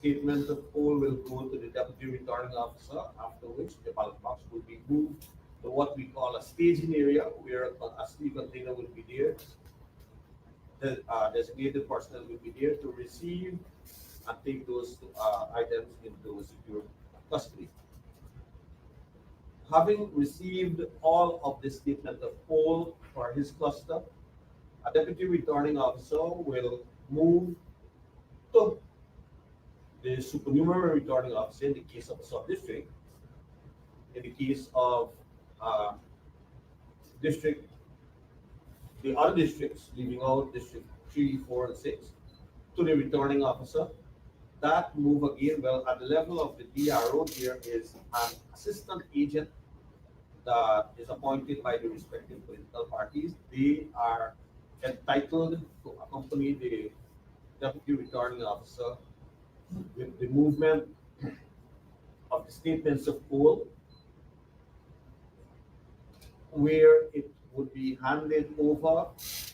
Statement of poll will go to the deputy returning officer, after which the ballot box will be moved to what we call a staging area, where a steel container will be there. The designated personnel will be there to receive and take those items into secure custody. Having received all of the statement of poll for his cluster, a deputy returning officer will move to the supernumerary returning officer in the case of a sub-district. In the case of uh, district, the other districts, leaving out district 3, 4, and 6, to the returning officer. That move again, well, at the level of the DRO, there is an assistant agent that is appointed by the respective political parties. They are entitled to accompany the deputy returning officer with the movement of the statements of poll, where it would be handed over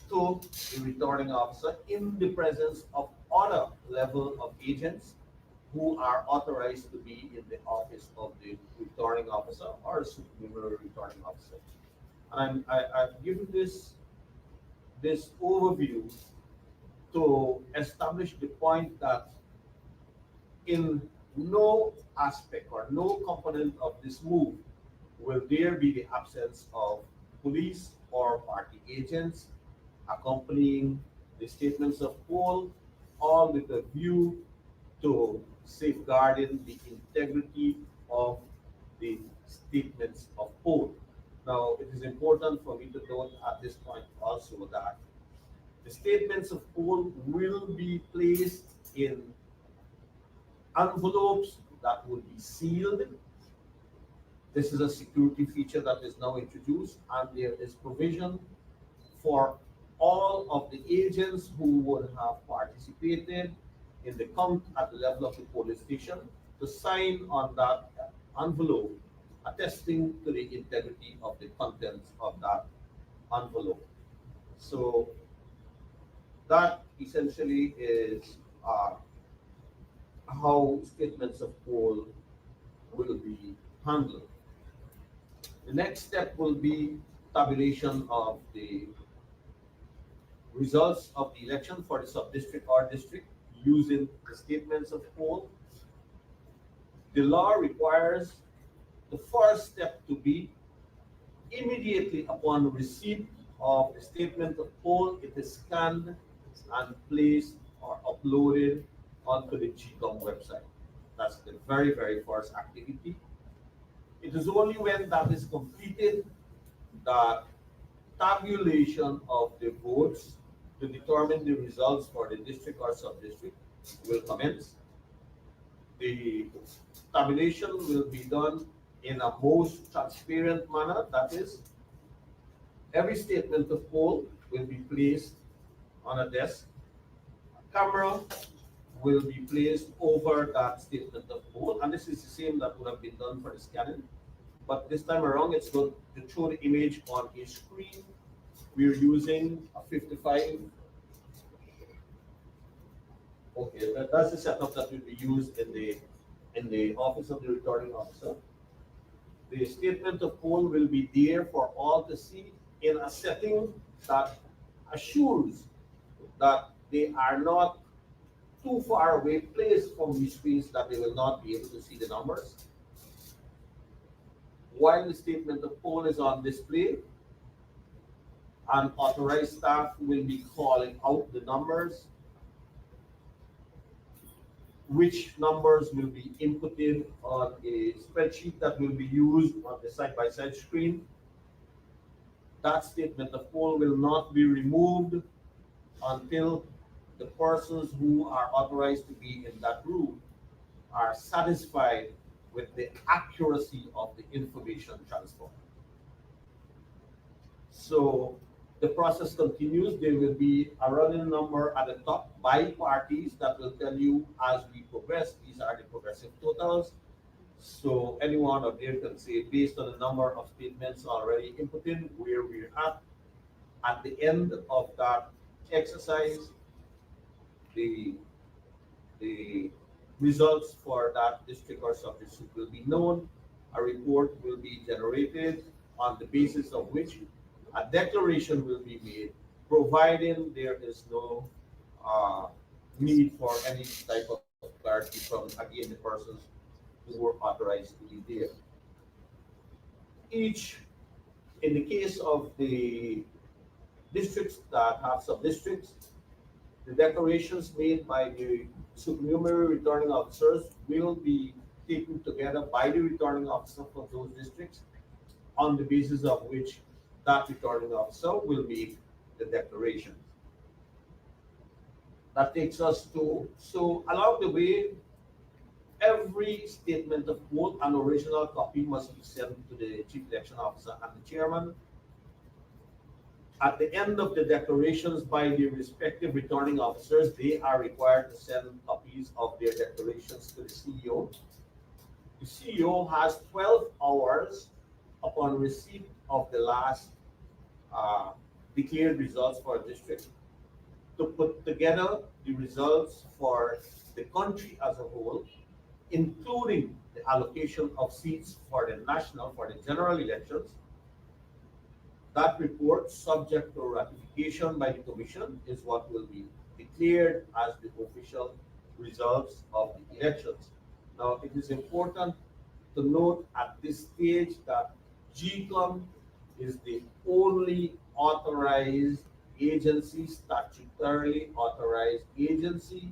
to the returning officer in the presence of other level of agents who are authorized to be in the office of the returning officer or supernumerary returning officer. And I've given this overview to establish the point that in no aspect or no component of this move will there be the absence of police or party agents accompanying the statements of poll, all with a view to safeguarding the integrity of the statements of poll. Now, it is important for me to note at this point also that the statements of poll will be placed in envelopes that will be sealed. This is a security feature that is now introduced, and there is provision for all of the agents who would have participated in the count at the level of the polling station to sign on that envelope, attesting to the integrity of the contents of that envelope. So that essentially is how statements of poll will be handled. The next step will be tabulation of the results of the election for the sub-district or district using the statements of poll. The law requires the first step to be immediately upon receipt of the statement of poll, it is scanned and placed or uploaded onto the Gecom website. That's the very, very first activity. It is only when that is completed that tabulation of the votes to determine the results for the district or sub-district will commence. The tabulation will be done in a most transparent manner. That is, every statement of poll will be placed on a desk. A camera will be placed over that statement of poll, and this is the same that would have been done for the scanning. But this time around, it's going to show the image on a screen. We're using a 55. Okay, that's the setup that will be used in the office of the returning officer. The statement of poll will be there for all to see in a setting that assures that they are not too far away placed from the screens that they will not be able to see the numbers. While the statement of poll is on display, an authorized staff will be calling out the numbers, which numbers will be inputted on a spreadsheet that will be used on the side-by-side screen. That statement of poll will not be removed until the persons who are authorized to be in that room are satisfied with the accuracy of the information transfer. So the process continues. There will be a running number at the top by parties that will tell you as we progress, these are the progressive totals. So anyone up there can say, based on the number of statements already inputted, where we're at. At the end of that exercise, the results for that district or sub-district will be known. A report will be generated on the basis of which a declaration will be made, providing there is no uh, need for any type of clarity from, again, the persons who were authorized to be there. Each, in the case of the districts that have sub-districts, the declarations made by the supernumerary returning officers will be taken together by the returning officer for those districts, on the basis of which that returning officer will make the declaration. That takes us to, so along the way, every statement of quote, an original copy must be sent to the chief election officer and the chairman. At the end of the declarations by the respective returning officers, they are required to send copies of their declarations to the CEO. The CEO has 12 hours upon receipt of the last uh, declared results for a district to put together the results for the country as a whole, including the allocation of seats for the national, for the general elections. That report, subject to ratification by the Commission, is what will be declared as the official results of the elections. Now, it is important to note at this stage that Gecom is the only authorized agency, statutorily authorized agency,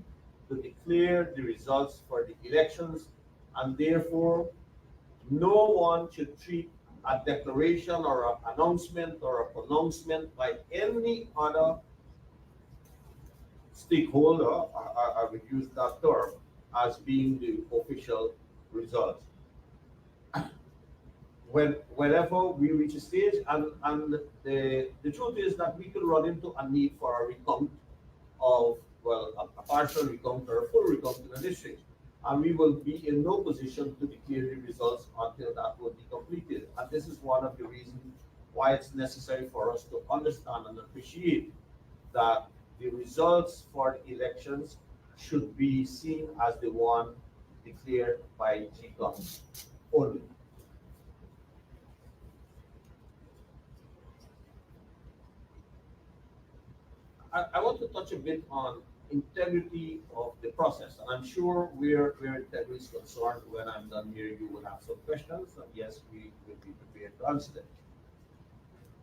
to declare the results for the elections, and therefore no one should treat a declaration or an announcement or a pronouncement by any other stakeholder, I would use that term, as being the official result. Whenever we reach a stage, and the truth is that we could run into a need for a recount of, well, a partial recount or a full recount in a district. And we will be in no position to declare the results until that will be completed. And this is one of the reasons why it's necessary for us to understand and appreciate that the results for the elections should be seen as the one declared by GCOM only. I want to touch a bit on integrity of the process, and I'm sure where integrity is concerned, when I'm done here, you will have some questions, and yes, we will be prepared to answer them.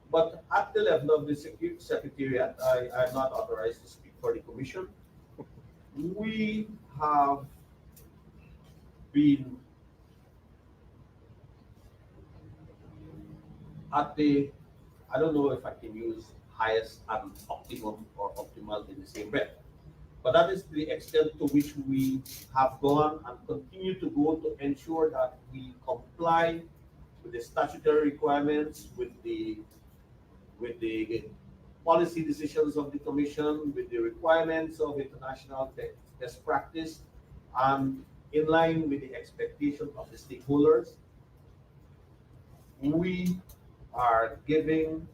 But at the level of the Secretariat, I'm not authorized to speak for the Commission. We have been at the, I don't know if I can use highest and optimum or optimal in the same breath. But that is the extent to which we have gone and continue to go to ensure that we comply with the statutory requirements, with the policy decisions of the Commission, with the requirements of international best practice, and in line with the expectation of the stakeholders. We are giving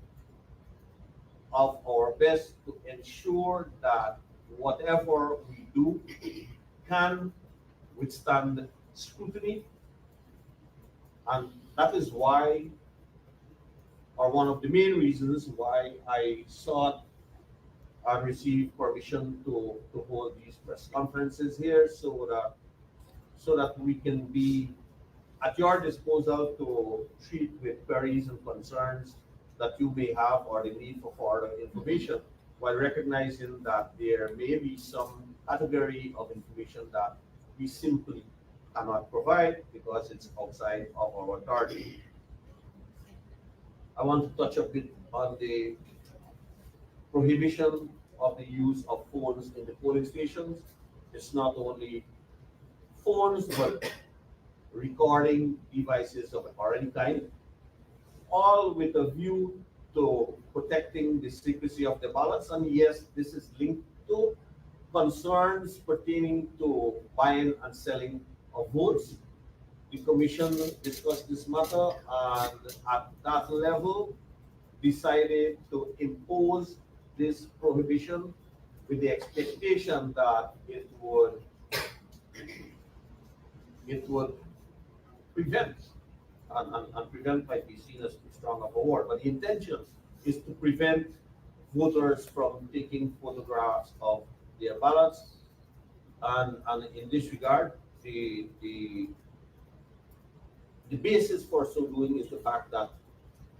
of our best to ensure that whatever we do can withstand scrutiny. And that is why, or one of the main reasons why, I sought and received permission to hold these press conferences here, so that we can be at your disposal to treat with queries and concerns that you may have, or the need for further information, while recognizing that there may be some category of information that we simply cannot provide because it's outside of our authority. I want to touch a bit on the prohibition of the use of phones in the polling stations. It's not only phones, but recording devices of any kind, all with a view to protecting the secrecy of the ballots. And yes, this is linked to concerns pertaining to buying and selling of votes. The Commission discussed this matter, and at that level decided to impose this prohibition with the expectation that it would it would prevent, and prevent might be seen as too strong of a word, but the intention is to prevent voters from taking photographs of their ballots. And in this regard, the basis for so doing is the fact that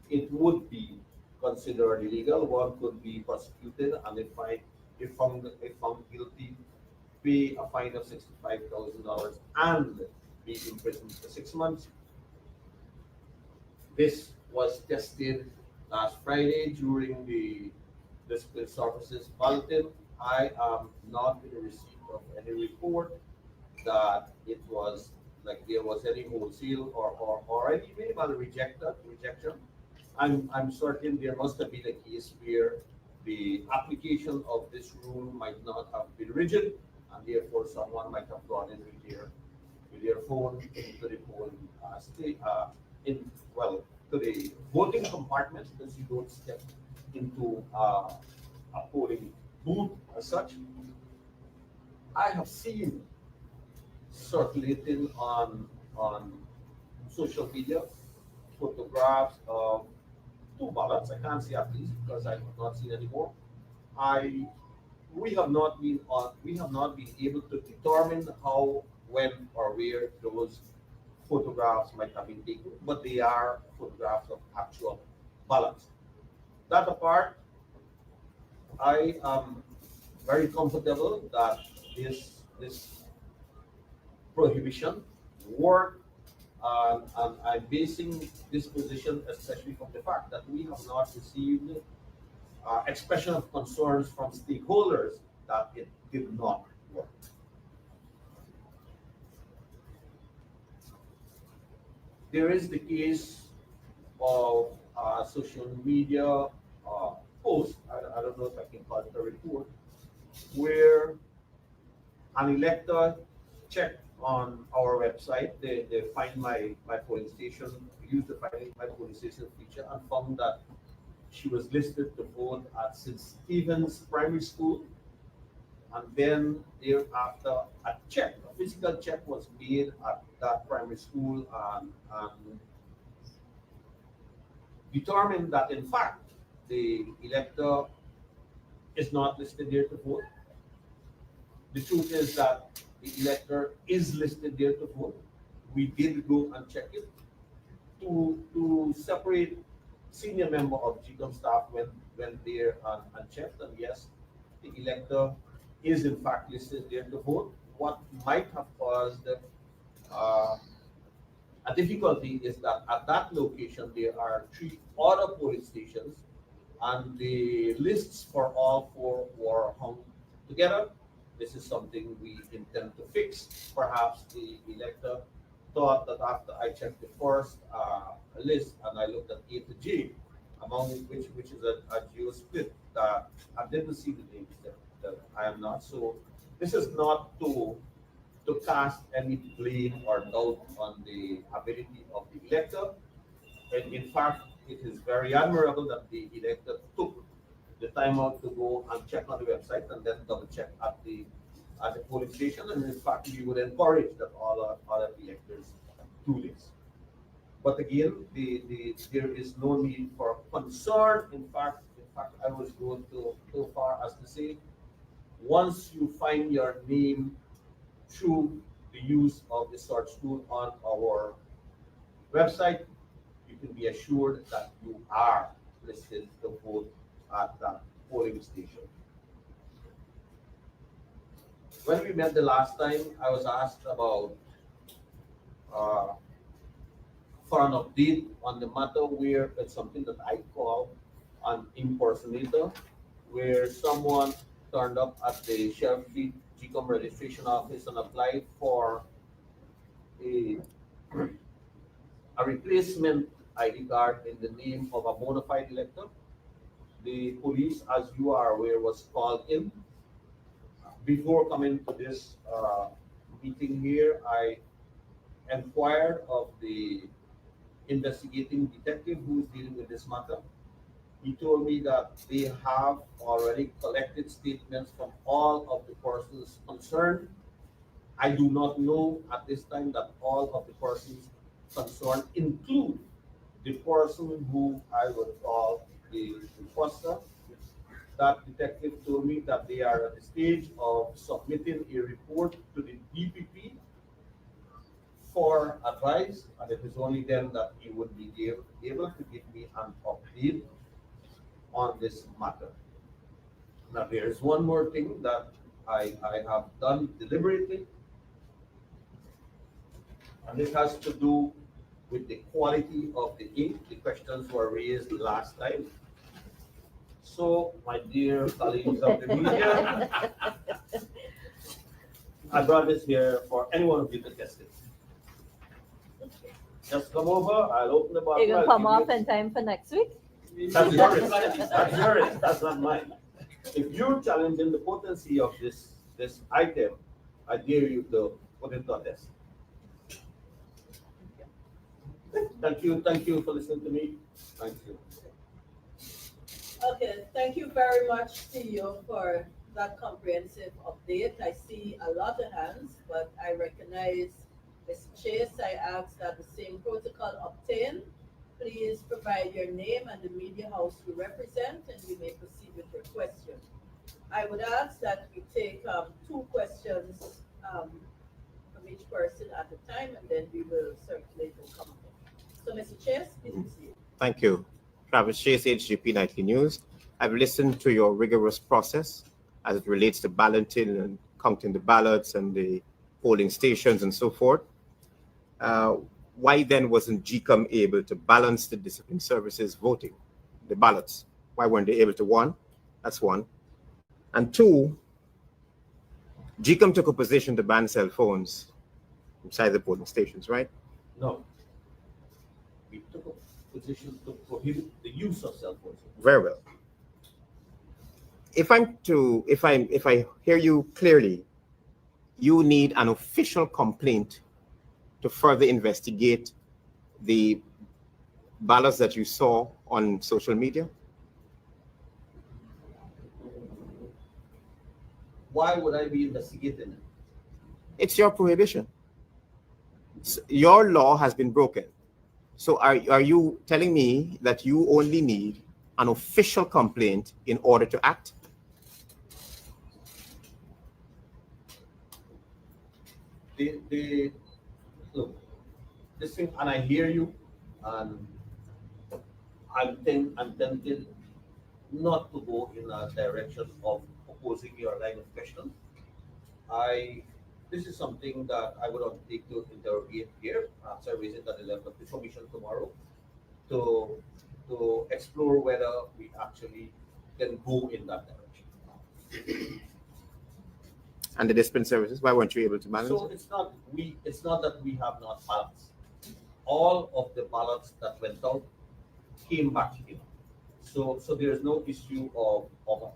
it would be considered illegal. One could be prosecuted, and if found guilty, pay a fine of $65,000 and be imprisoned for 6 months. This was tested last Friday during the discipline services bulletin. I am not in receipt of any report that it was like there was any wholesale or any minimal rejection. I'm certain there must have been a case where the application of this rule might not have been rigid, and therefore someone might have gone in with their phone into the polling in well to the voting compartment, because you don't step into a polling booth as such. I have seen circulating on social media photographs of two ballots. I can't say at least because I have not seen any more. I we have not been able to determine how, when, or where those photographs might have been taken, but they are photographs of actual ballots. That apart, I am very comfortable that this prohibition work, and I'm basing this position especially from the fact that we have not received expression of concerns from stakeholders that it did not work. There is the case of social media post, I don't know if I can call it a report, where an elector checked on our website, they find my polling station, used the find my polling station feature, and found that she was listed to vote at St. Stephen's Primary School. And then thereafter, a physical check was made at that primary school, and determined that in fact the elector is not listed there to vote. The truth is that the elector is listed there to vote. We did go and check it to separate senior member of Gecom staff when they're unchecked. And yes, the elector is in fact listed there to vote. What might have caused a difficulty is that at that location there are three other polling stations, and the lists for all four were hung together. This is something we intend to fix. Perhaps the elector thought that after I checked the first list and I looked at A to J, among which is a geo split, that I didn't see the names that I am not. So this is not to cast any blame or doubt on the ability of the elector. And in fact, it is very admirable that the elector took the time out to go and check on the website and then double check at the polling station. And in fact, we would encourage that all our other electors do this. But again, there is no need for concern. In fact, I was going to so far as to say, once you find your name through the use of the search tool on our website, you can be assured that you are listed to vote at that polling station. When we met the last time, I was asked about uh, for an update on the matter where it's something that I call an impersonator, where someone turned up at the Sheriff Street Gecom registration office and applied for a, a replacement ID card in the name of a bona fide elector. The police, as you are aware, was called in. Before coming to this meeting here, I inquired of the investigating detective who is dealing with this matter. He told me that they have already collected statements from all of the persons concerned, I do not know at this time that all of the persons concerned include the person who I would call the imposter. That detective told me that they are at the stage of submitting a report to the DPP for advice, and it is only then that he would be able to give me an update on this matter. Now, there is one more thing that I have done deliberately, and it has to do with the quality of the ink. The questions were raised last time. So, my dear colleagues of the media, I brought this here for any one of you to test it. Just come over, I'll open the bottle. You can come off in time for next week. That's yours. That's yours. That's not mine. If you're challenging the potency of this item, I dare you to put it on this. Thank you for listening to me. Thank you. Okay, thank you very much, CEO, for that comprehensive update. I see a lot of hands, but I recognize Ms. Chase. I ask that the same protocol obtain. Please provide your name and the media house you represent, and you may proceed with your question. I would ask that we take two questions from each person at a time, and then we will circulate and come up. So, Mr. Chase, please proceed. Thank you. Travis Chase, HGP Nightly News. I've listened to your rigorous process as it relates to balloting and counting the ballots and the polling stations and so forth. Why then wasn't Gecom able to balance the discipline services voting, the ballots? Why weren't they able to? One, that's one. And two, Gecom took a position to ban cell phones inside the polling stations, right? No. We took a position to prohibit the use of cell phones. Very well. If I hear you clearly, you need an official complaint to further investigate the ballots that you saw on social media. Why would I be investigating it? It's your prohibition. Your law has been broken. So are you telling me that you only need an official complaint in order to act? Look, this thing, and I hear you, and I'm tempted not to go in a direction of opposing your line of question. This is something that I would undertake to interrogate here, perhaps I raise it at the level of the commission tomorrow, to explore whether we actually can go in that direction. And the discipline services, why weren't you able to balance? So it's not that we have not balanced. All of the ballots that went out came back in. So there's no issue of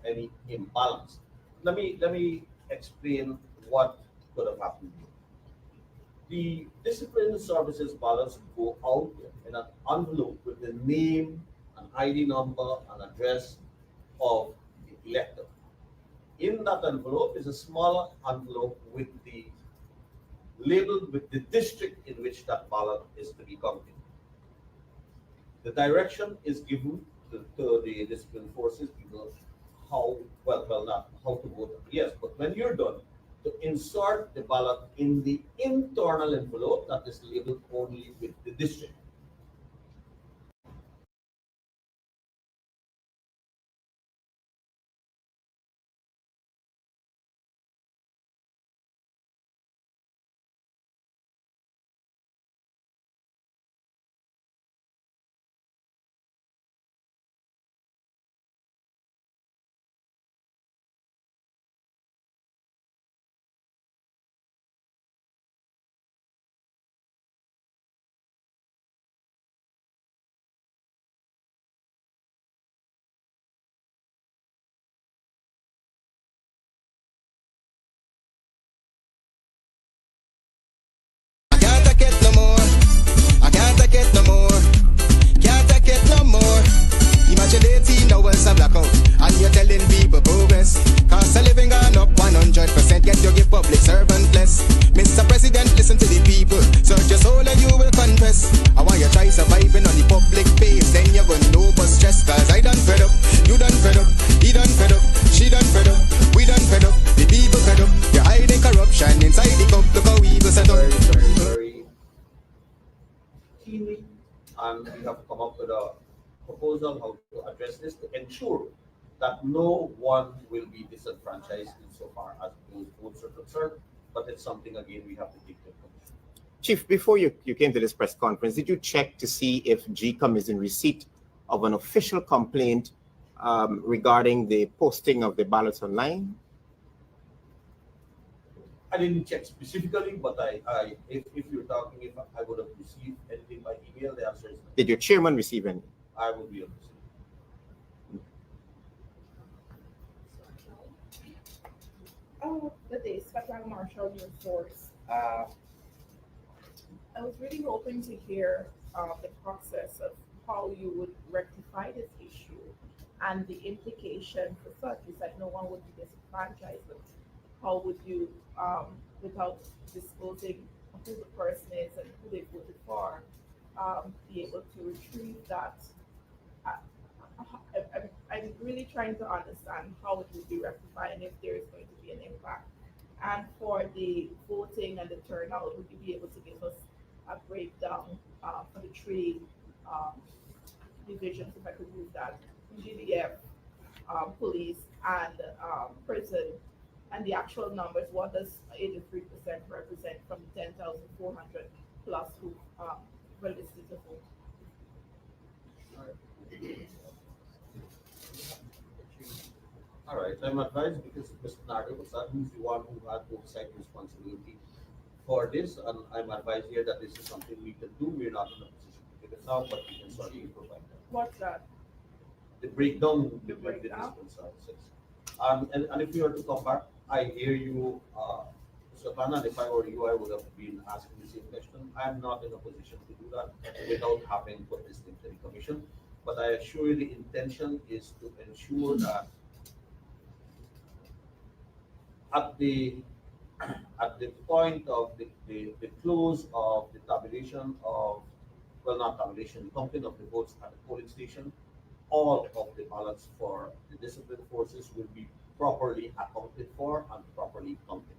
any imbalance. Let me explain what could have happened. The discipline services ballots go out in an envelope with the name, an ID number, an address of the elector. In that envelope is a smaller envelope with the labeled with the district in which that ballot is to be counted. The direction is given to the discipline forces people not how to vote. Yes, but when you're done, to insert the ballot in the internal envelope that is labeled only with the district. routinely, and we have to come up with a proposal how to address this to ensure that no one will be disenfranchised insofar as those votes are concerned. But it's something again we have to take into account. Chief, before you came to this press conference, did you check to see if Gecom is in receipt of an official complaint regarding the posting of the ballots online? I didn't check specifically, but if you're talking if I would have received anything by email, the answer is no. Did your chairman receive any? I would be able to say. Oh, good day, Special Marshal News Force. I was really hoping to hear the process of how you would rectify this issue and the implication for such is that no one would be disenfranchised, but how would you, without disclosing who the person is and who they voted for, be able to retrieve that? I'm really trying to understand how it will be rectified and if there is going to be an impact. And for the voting and the turnout, would you be able to give us a breakdown for the three um, divisions, if I could use that, GDF, police, and prison, and the actual numbers? What does 83% represent from the 10,400 plus who registered to vote? All right, I'm advised because Mr. Nardo was who's the one who had oversight responsibility for this, and I'm advised here that this is something we can do. We're not in a position to give it now, but we can certainly provide that. What's that? The breakdown The between the breakdown? different services. And if you were to come back, I hear you, Mr. Khan, and if I were you, I would have been asking the same question. I'm not in a position to do that without having put this into the commission. But I assure you the intention is to ensure that at the at the point of the close of the tabulation of, well, not tabulation, counting of the votes at the polling station, all of the ballots for the disciplined forces will be properly accounted for and properly counted.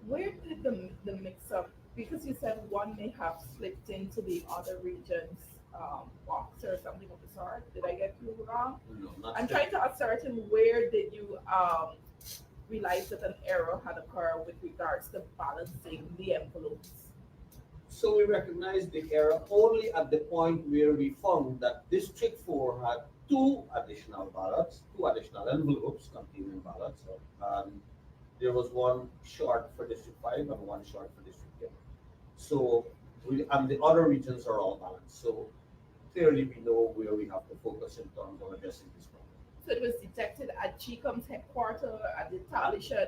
Where did the mix up? Because you said one may have slipped into the other region's box or something of the sort. Did I get you wrong? No, not I'm still- trying to ascertain where did you realize that an error had occurred with regards to balancing the envelopes? So we recognize the error only at the point where we found that District 4 had two additional ballots, two additional envelopes containing ballots, and there was one short for District 5 and one short for District 10. So and the other regions are all balanced. So clearly we know where we have to focus in terms of addressing this problem. So it was detected at Gecom's headquarters, at the tabulation.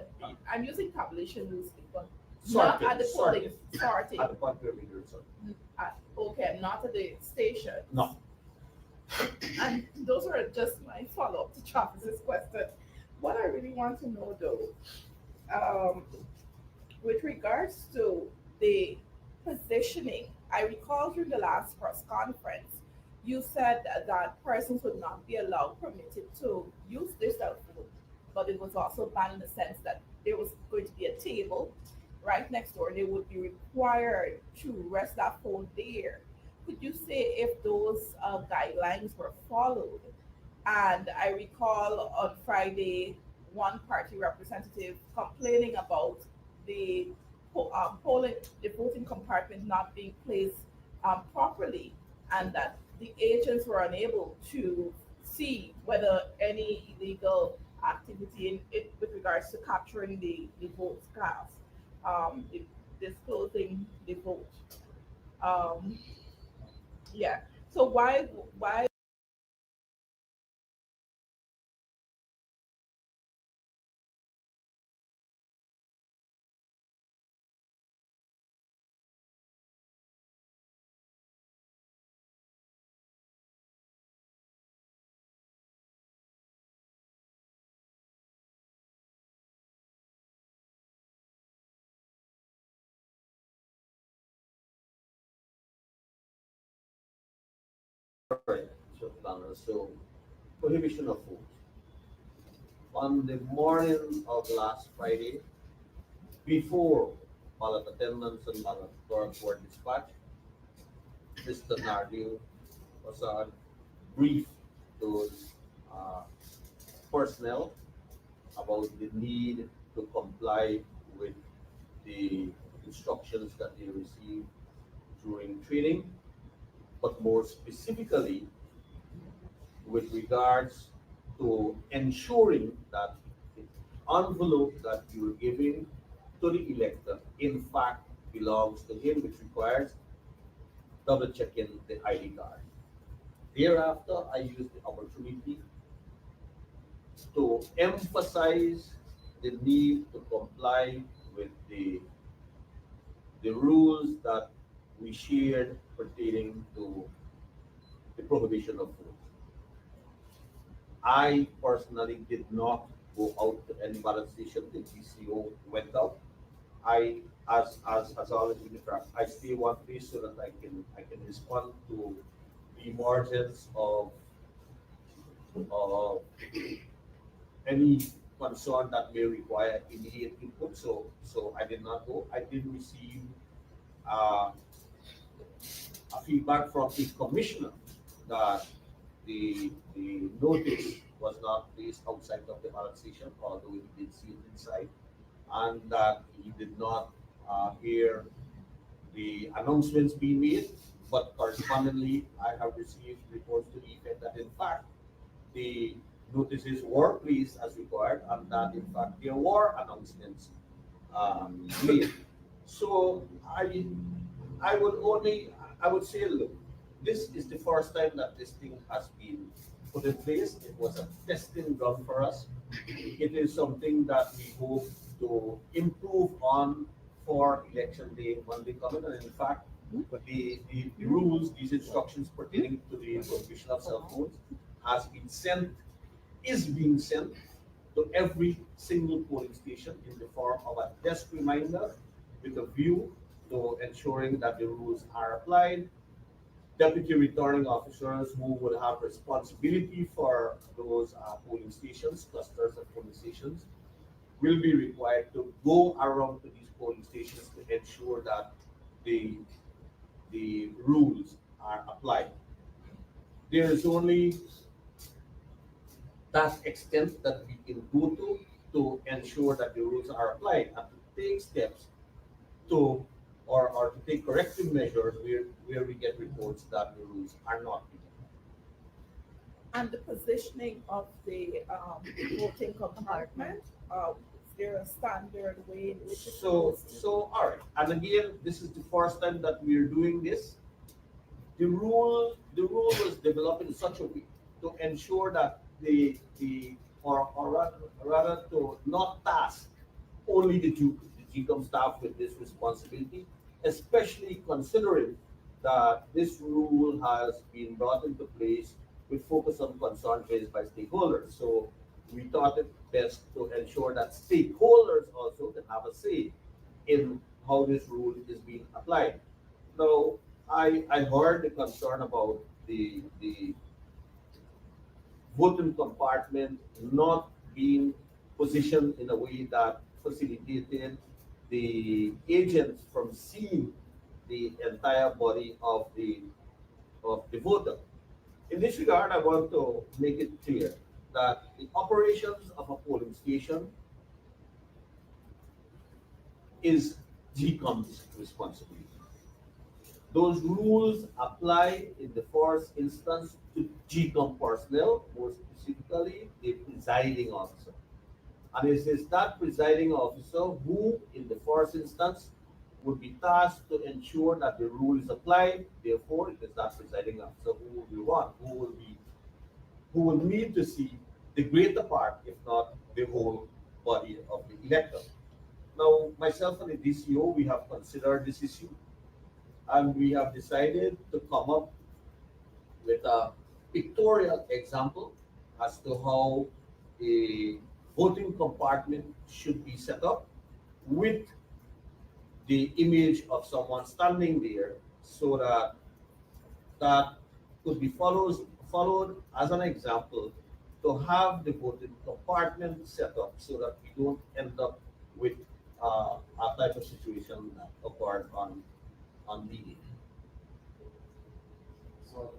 I'm using tabulation loosely, but not Sorted, at the polling sorting. at the point where we do it, sorted. Okay, not at the station. No. And those are just my follow-up to Travis's question. What I really want to know though, with regards to the positioning, I recall during the last press conference, you said that persons would not be permitted to use their cell phone, but it was also banned in the sense that there was going to be a table right next door and they would be required to rest that phone there. Could you say if those guidelines were followed? And I recall on Friday, one party representative complaining about the polling, the voting compartment not being placed properly, and that the agents were unable to see whether any illegal activity in it with regards to capturing the votes cast, disclosing the vote. Um, yeah. So why Right. So prohibition of food. On the morning of last Friday, before ballot attendants and ballot clerks were dispatched, Mr. Nardio was brief those uh, personnel about the need to comply with the instructions that they receive during training, but more specifically with regards to ensuring that the envelope that you're giving to the elector in fact belongs to him, which requires double checking the ID card. Thereafter, I used the opportunity to emphasize the need to comply with the rules that we shared pertaining to the prohibition of food. I personally did not go out to any ballot station. The GCO went out. As always in the track, I stay one place so that I can respond to the emergence of any concern that may require immediate input. So I did not go. I did receive uh, a feedback from the commissioner that the notice was not placed outside of the ballot station, although he did see it inside, and that he did not hear the announcements being made. But correspondingly, I have received reports to the effect that in fact the notices were placed as required, and that in fact there were announcements made. So I would only, I would say, look, this is the first time that this thing has been put in place. It was a testing ground for us. It is something that we hope to improve on for election day Monday coming. And in fact, the rules, these instructions pertaining to the prohibition of cell phones has been sent, is being sent to every single polling station in the form of a desk reminder with a view to ensuring that the rules are applied. Deputy returning officers who will have responsibility for those polling stations, clusters of polling stations, will be required to go around to these polling stations to ensure that the, the rules are applied. There is only that extent that we can go to ensure that the rules are applied and to take steps to or to take corrective measures where we get reports that the rules are not being And the positioning of the voting compartment, is there a standard way in which it's so supposed to? so all right. And again, this is the first time that we're doing this. The rule was developed in such a way to ensure that the or rather to not task only the GCOM staff with this responsibility, especially considering that this rule has been brought into place with focus on concerns raised by stakeholders. So we thought it best to ensure that stakeholders also can have a say in how this rule is being applied. Now, I heard the concern about the voting compartment not being positioned in a way that facilitated the agents from seeing the entire body of the voter. In this regard, I want to make it clear that the operations of a polling station is GCOM's responsibility. Those rules apply in the first instance to GCOM personnel, more specifically the presiding officer. And it is that presiding officer who, in the first instance, would be tasked to ensure that the rule is applied. Therefore, it is that presiding officer who will be one, who will need to see the greater part, if not the whole body of the elector. Now, myself and the DCO, we have considered this issue and we have decided to come up with a pictorial example as to how a voting compartment should be set up with the image of someone standing there so that that could be followed as an example to have the voting compartment set up so that we don't end up with a type of situation that occurred on D-Day. Go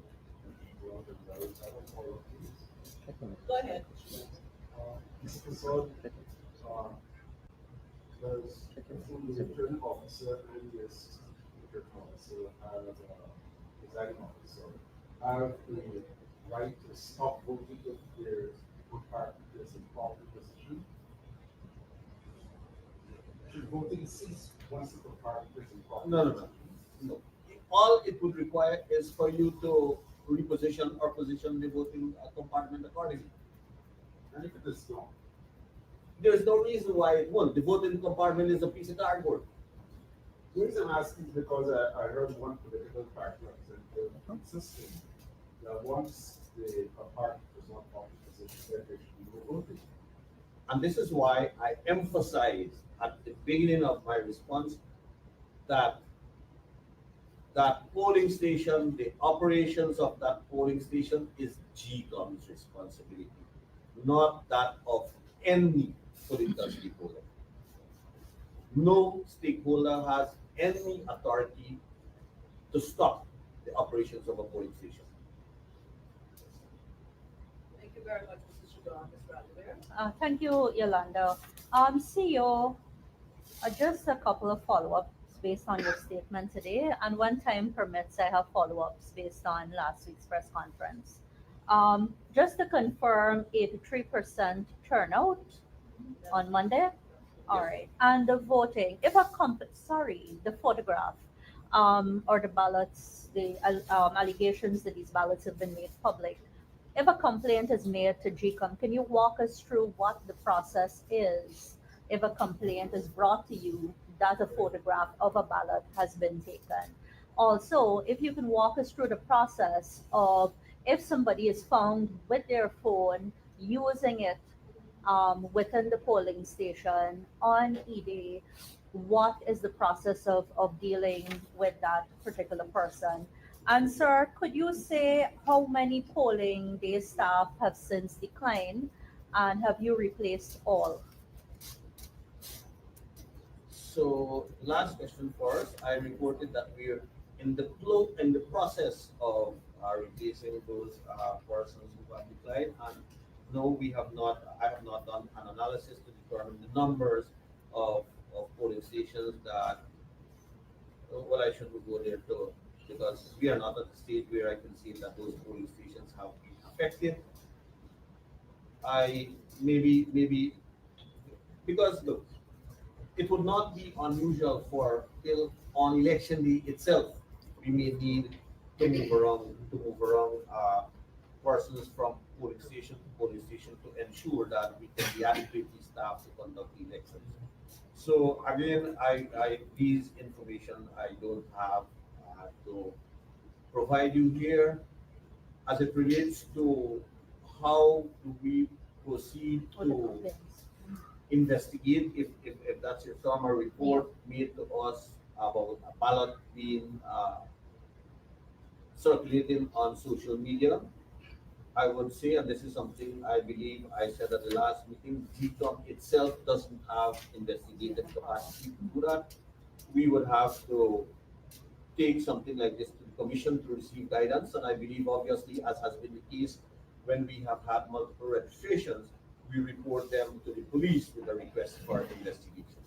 ahead. Mr. Prasad, uh, does the returning officer and the assistant returning officer have, presiding officer, have the right to stop voting if their department is in proper position? Should voting cease once the department is in proper No, no, position? no. All it would require is for you to reposition or position the voting compartment accordingly. And if it is not, There's no reason why it won't. The voting compartment is a piece of cardboard. the reason I'm asking is because I heard one political party representative insisting that once the department is not in proper position, that there should be no voting. And this is why I emphasized at the beginning of my response that that polling station, the operations of that polling station is Gecom's responsibility, not that of any political stakeholder. No stakeholder has any authority to stop the operations of a polling station. Thank you very much, Mr. Sugar. Mr. Oliver. Thank you, Yolanda. CEO, just a couple of follow-ups based on your statement today, and when time permits, I have follow-ups based on last week's press conference. Just to confirm, 83% turnout on Monday. All right, and the voting. If a the photograph, or the ballots, the allegations that these ballots have been made public. If a complaint is made to GCOM, can you walk us through what the process is if a complaint is brought to you that a photograph of a ballot has been taken? Also, if you can walk us through the process of if somebody is found with their phone using it within the polling station on E-Day, what is the process of dealing with that particular person? And sir, could you say how many polling day staff have since declined and have you replaced all? So last question first, I reported that we are in the process of replacing those persons who have declined, and no, we have not. I have not done an analysis to determine the numbers of polling stations that. Well, I shouldn't go there too, because we are not at the stage where I can say that those polling stations have been affected. I maybe because look, it would not be unusual for till on election day itself, we may need to move around persons from polling station to ensure that we can be adequately staffed to conduct the elections. So again, I these information I don't have to provide you here as it relates to how do we proceed Or the to complaints? investigate if that's your term, a report made to us about a ballot being circulating on social media. I would say, and this is something I believe I said at the last meeting, GCOM itself doesn't have investigative capacity to do that. We would have to take something like this to the commission to receive guidance, and I believe obviously, as has been the case when we have had multiple registrations, we report them to the police with a request for investigation.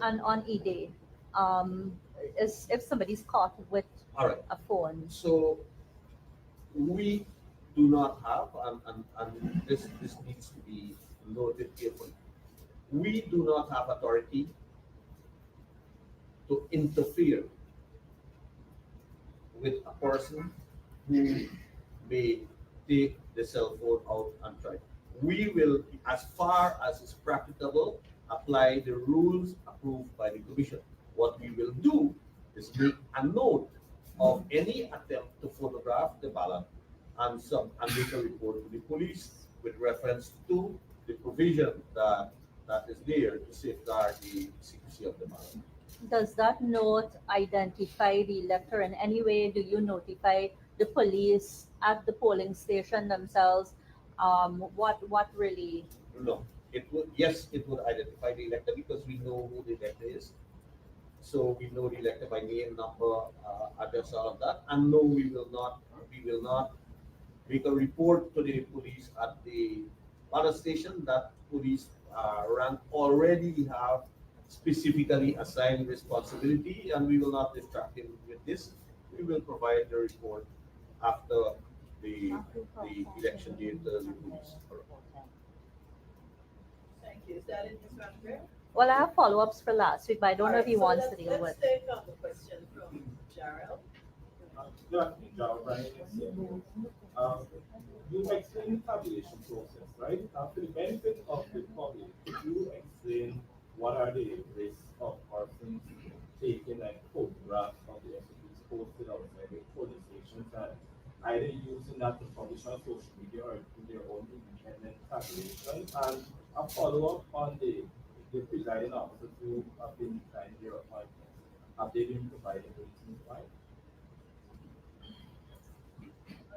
And on E-Day, is if somebody's caught with All right. a phone. So we do not have, and this needs to be noted carefully. We do not have authority to interfere with a person who may take the cell phone out and try. We will, as far as is practicable, apply the rules approved by the commission. What we will do is make a note of any attempt to photograph the ballot and make a report to the police with reference to the provision that is there to safeguard the secrecy of the ballot. Does that note identify the elector in any way? Do you notify the police at the polling station themselves? What really? No, it would, yes, it would identify the elector because we know who the elector is. So we know the elector by name, number, address, all of that. And no, we will not make a report to the police at the ballot station. That police rank already have specifically assigned responsibility, and we will not distract him with this. We will provide the report after the election day to the police. Thank you. Is that it, Ms. Randall? Well, I have follow-ups for last week, but I don't know if he wants to deal with. Let's take on the question from Jarrell. Good afternoon, John Brian. You explained the tabulation process, right? For the benefit of the public, could you explain what are the risks of persons taking like photographs of the SOPs posted outside the polling stations and either using that to publish on social media or do their own independent tabulation? And a follow-up on the presiding officers who have been declining their appointments. Have they been provided reasons why?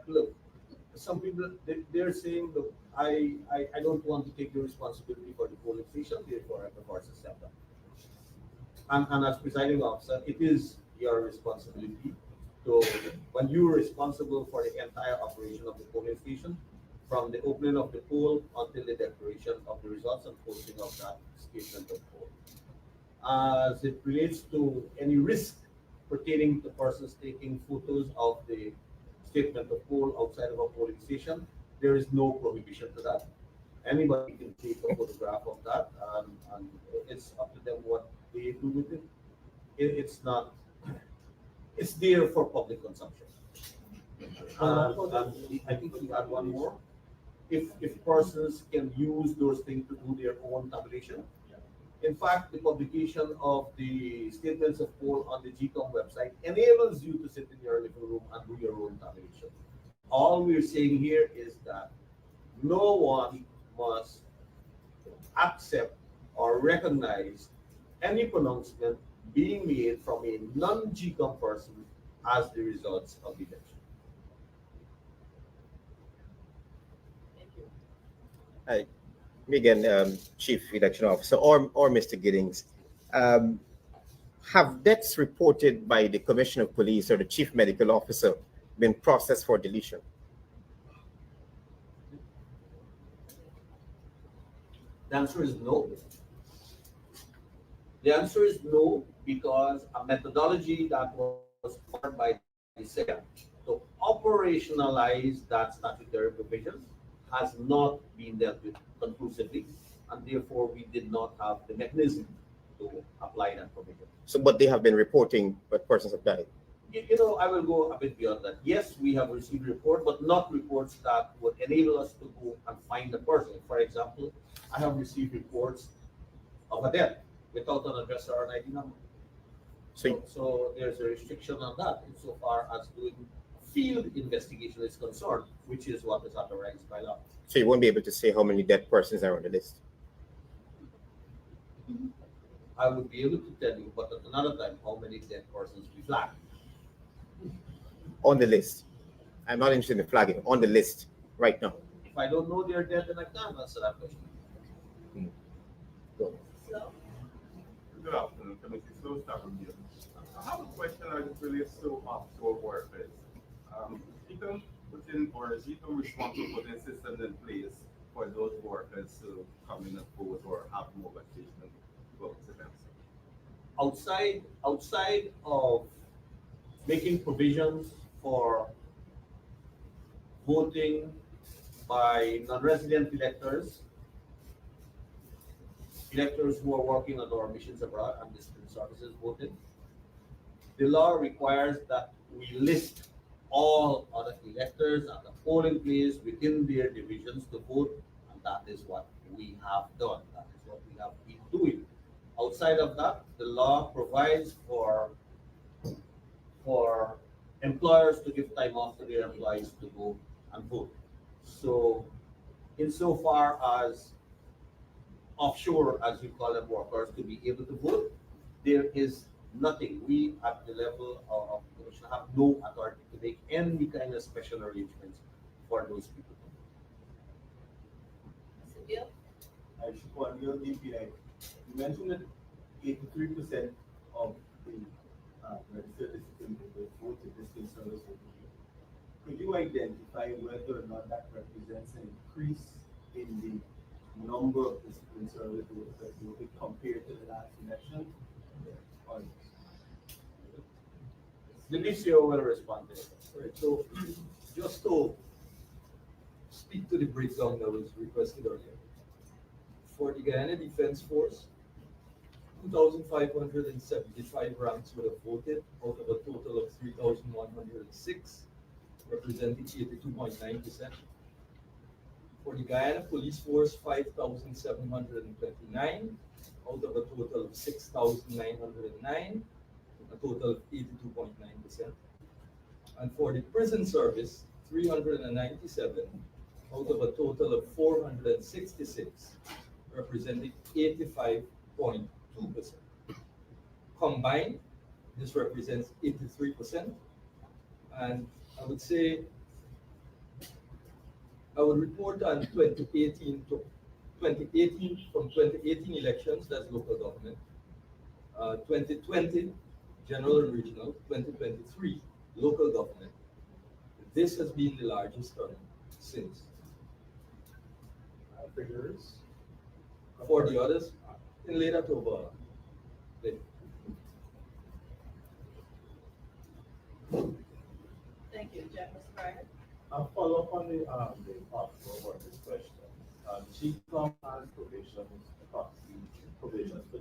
Look, some people they're saying, look, I don't want to take the responsibility for the polling station, therefore I prefer to step down. And as presiding officer, it is your responsibility to, when you're responsible for the entire operation of the polling station, from the opening of the poll until the declaration of the results and posting of that statement of poll. As it relates to any risk pertaining to persons taking photos of the statement of poll outside of a polling station, there is no prohibition to that. Anybody can take a photograph of that, and it's up to them what they do with it. It's not, it's there for public consumption. And I think we had one more. If persons can use those things to do their own tabulation. In fact, the publication of the statements of poll on the Gecom website enables you to sit in your living room and do your own tabulation. All we're saying here is that no one must accept or recognize any pronouncement being made from a non-Gecom person as the results of the election. Thank you. Hi, me again, Chief Election Officer, or Mr. Giddings. Have deaths reported by the Commissioner of Police or the Chief Medical Officer been processed for deletion? The answer is no. The answer is no, because a methodology that was offered by the SEA to operationalize that statutory provision has not been dealt with conclusively, and therefore we did not have the mechanism to apply that provision. So, but they have been reporting that persons have died. I will go a bit beyond that. Yes, we have received reports, but not reports that would enable us to go and find the person. For example, I have received reports of a death without an address or an ID number. So there's a restriction on that insofar as doing field investigation is concerned, which is what is authorized by law. So you won't be able to say how many dead persons are on the list. I would be able to tell you, but at another time, how many dead persons we flag. On the list. I'm not interested in flagging. On the list right now. If I don't know they're dead, then I can't answer that question. So, Good afternoon, Committee. So, I have a question as it relates to offshore workers. Gecom responsible for the system in place for those workers to come in and vote or have mobilization votes events. Outside of making provisions for voting by non-resident electors who are working on our missions abroad and distant services voting, the law requires that we list all other electors at the polling place within their divisions to vote, and that is what we have done. That is what we have been doing. Outside of that, the law provides for employers to give time off to their employees to go and vote. So, insofar as offshore, as you call them, workers to be able to vote, there is nothing. We at the level of the Commission have no authority to make any kind of special arrangements for those people. Mr. Gill? I should want your DPI. You mentioned that 83% of the registered citizen will vote in this service will be. Could you identify whether or not that represents an increase in the number of discipline service votes that will be compared to the last election? Or Delicio will respond to it. Right, so just to speak to the breakdown that was requested earlier. For the Guyana Defense Force, 2,575 ranks would have voted out of a total of 3,106, representing 82.9%. For the Guyana Police Force, 5,729 out of a total of 6,909, a total of 82.9%. And for the prison service, 397 out of a total of 466, representing 85.2%. Combined, this represents 83%. And I would say, I would report on 2018 from 2018 elections, that's local government, 2020 general and regional, 2023 local government. This has been the largest turnout since. figures? For the others, in later October, Thank you, Jeff. Mr. Ryder. I'll follow up on the forward this question. Gecom has provisions for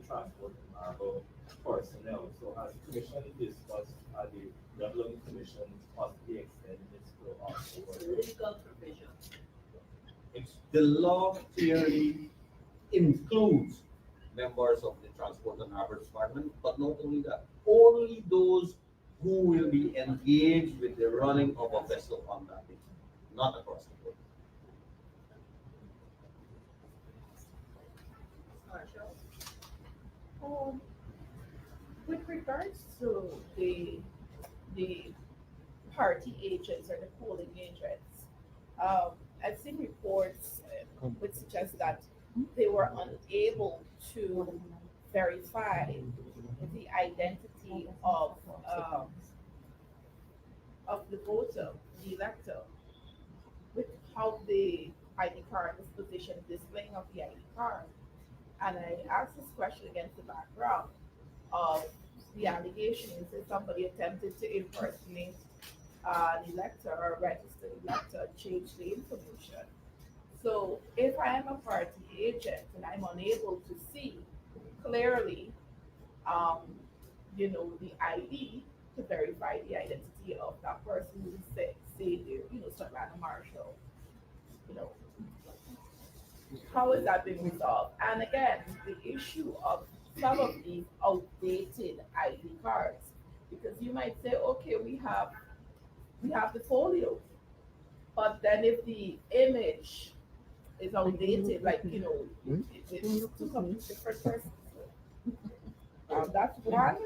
transport and cargo personnel. So has the commission discussed at the level of the commission possibly extending this to It's also? a legal provision. The law clearly includes members of the Transport and Harbor Department, but not only that, only those who will be engaged with the running of a vessel on that day, not across the board. Marshall. With regards to the party agents or the polling agents, I've seen reports which suggest that they were unable to verify the identity of the voter, the elector, with how the ID card is positioned, displaying of the ID card. And I asked this question against the background of the allegations that somebody attempted to impersonate an elector or a registered elector, change the information. So if I am a party agent and I'm unable to see clearly, the ID to verify the identity of that person who is say, Savannah Marshall, how is that being resolved? And again, the issue of some of these outdated ID cards, because you might say, okay, we have the folio, but then if the image is outdated, like it's two completely different persons. That's one.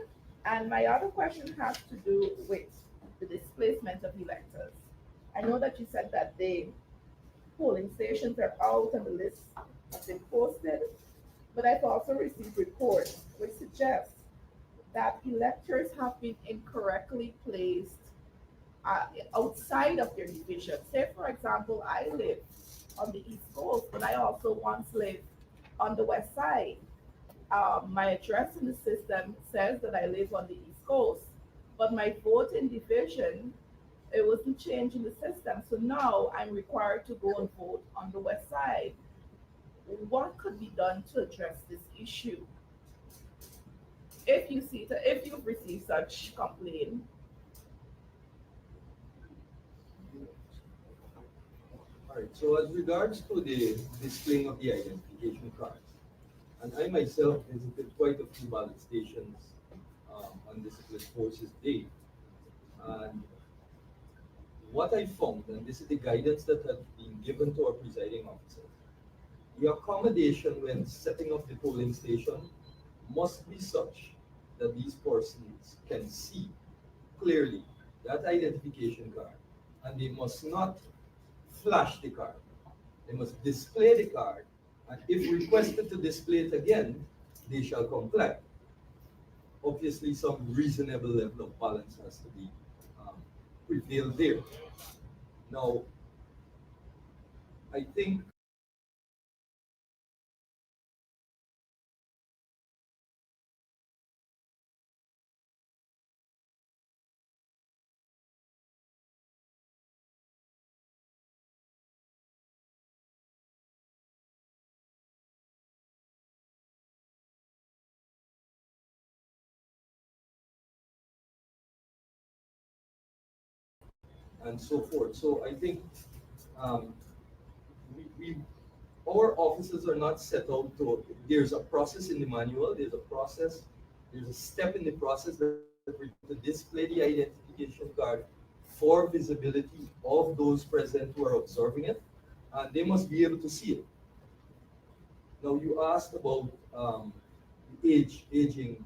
And my other question has to do with the displacement of electors. I know that you said that the polling stations are out and the lists have been posted, but I've also received reports which suggest that electors have been incorrectly placed outside of their division. Say, for example, I live on the East Coast, but I also once lived on the West Side. My address in the system says that I live on the East Coast, but my voting division, it wasn't changed in the system. So now I'm required to go and vote on the West Side. What could be done to address this issue? If you've received such complaint. all right, so as regards to the displaying of the identification cards, and I myself visited quite a few ballot stations on Disciplined Forces Day. And what I found, and this is the guidance that had been given to our presiding officer, the accommodation when setting up the polling station must be such that these persons can see clearly that identification card, and they must not flash the card. They must display the card, and if requested to display it again, they shall comply. obviously some reasonable level of balance has to be um, prevailed there. Now, I think and so forth. So I think um, we our offices are not set out to. There's a process in the manual. There's a process. There's a step in the process that requires to display the identification card for visibility of those present who are observing it, and they must be able to see it. Now you asked about aging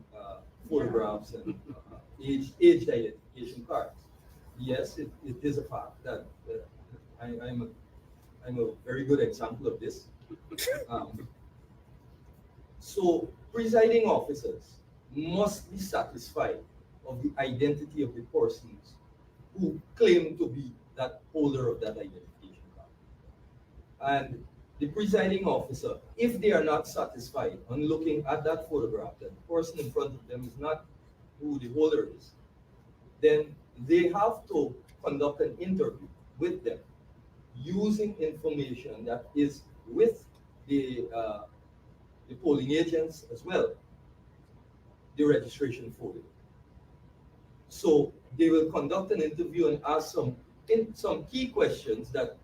photographs and aged identification cards. Yes, it is a fact that I'm a very good example of this. Um, so presiding officers must be satisfied of the identity of the persons who claim to be that holder of that identification card. And the presiding officer, if they are not satisfied on looking at that photograph, that the person in front of them is not who the holder is, then they have to conduct an interview with them using information that is with the polling agents as well, the registration folder. So they will conduct an interview and ask some key questions that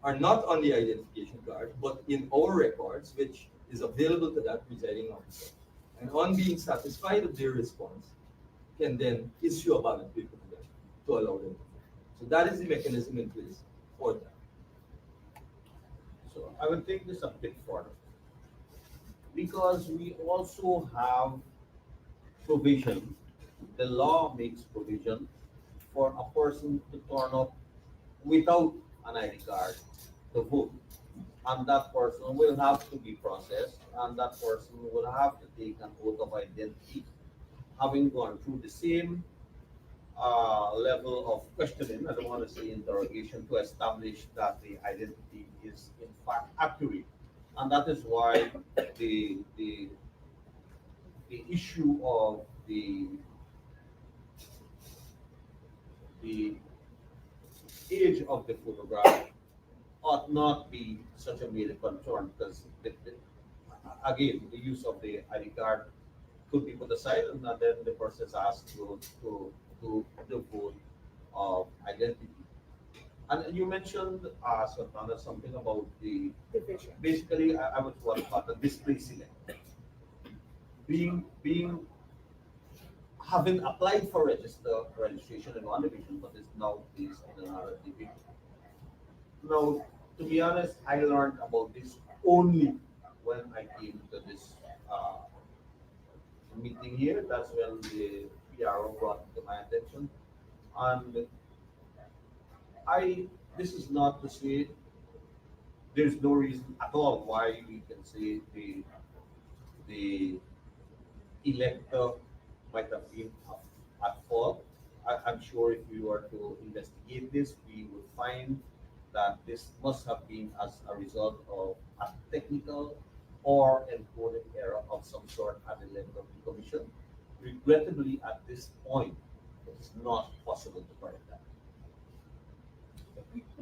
are not on the identification card, but in our records, which is available to that presiding officer. And on being satisfied of their response, can then issue a ballot paper to them to allow them to vote. So that is the mechanism in place for that. So I will take this a bit further because we also have provision. The law makes provision for a person to turn up without an ID card to vote. And that person will have to be processed, and that person will have to take an oath of identity, having gone through the same level of questioning, I don't want to say interrogation, to establish that the identity is in fact accurate. And that is why the, the issue of the age of the photograph ought not be such a major concern because again, the use of the ID card could be put aside and then the person is asked to the vote of identity. And you mentioned, Sultana, something about the Division. basically I would what about the display select being having applied for registration in one division, but is now placed in another division. Now, to be honest, I learned about this only when I came to this meeting here. That's when the PRO brought it to my attention. And I, this is not to say there's no reason at all why we can say the elector might have been at fault. I'm sure if we were to investigate this, we would find that this must have been as a result of a technical or encoded error of some sort at the level of the commission. Regrettably, at this point, it is not possible to correct that.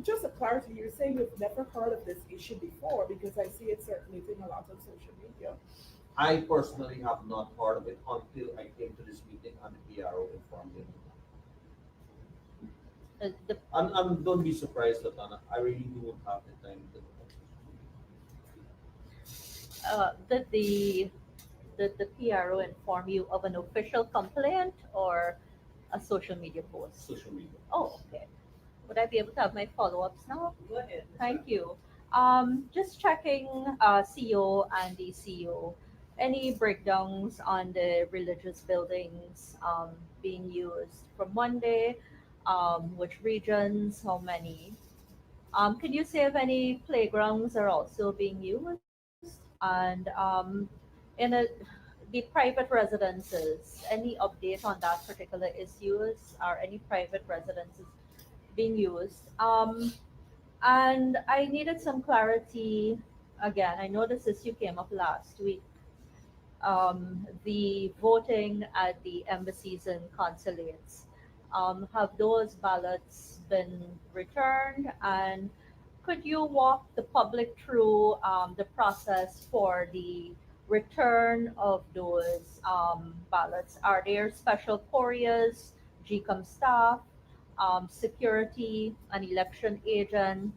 Just a clarity, you're saying you've never heard of this issue before because I see it circulating a lot on social media. I personally have not heard of it until I came to this meeting and the PRO informed me. The And don't be surprised, Latana. I really don't have the time to. Did the PRO inform you of an official complaint or a social media post? Social media. Oh, okay. Would I be able to have my follow-ups now? Go ahead. Thank you. Just checking CO and the CO. Any breakdowns on the religious buildings being used from Monday? Which regions? How many? Can you say if any playgrounds are also being used? And in a, the private residences, any update on that particular issues? Are any private residences being used? And I needed some clarity. Again, I know this issue came up last week. The voting at the embassies and consulates. Have those ballots been returned? And could you walk the public through the process for the return of those ballots? Are there special couriers, Gecom staff, security, an election agent?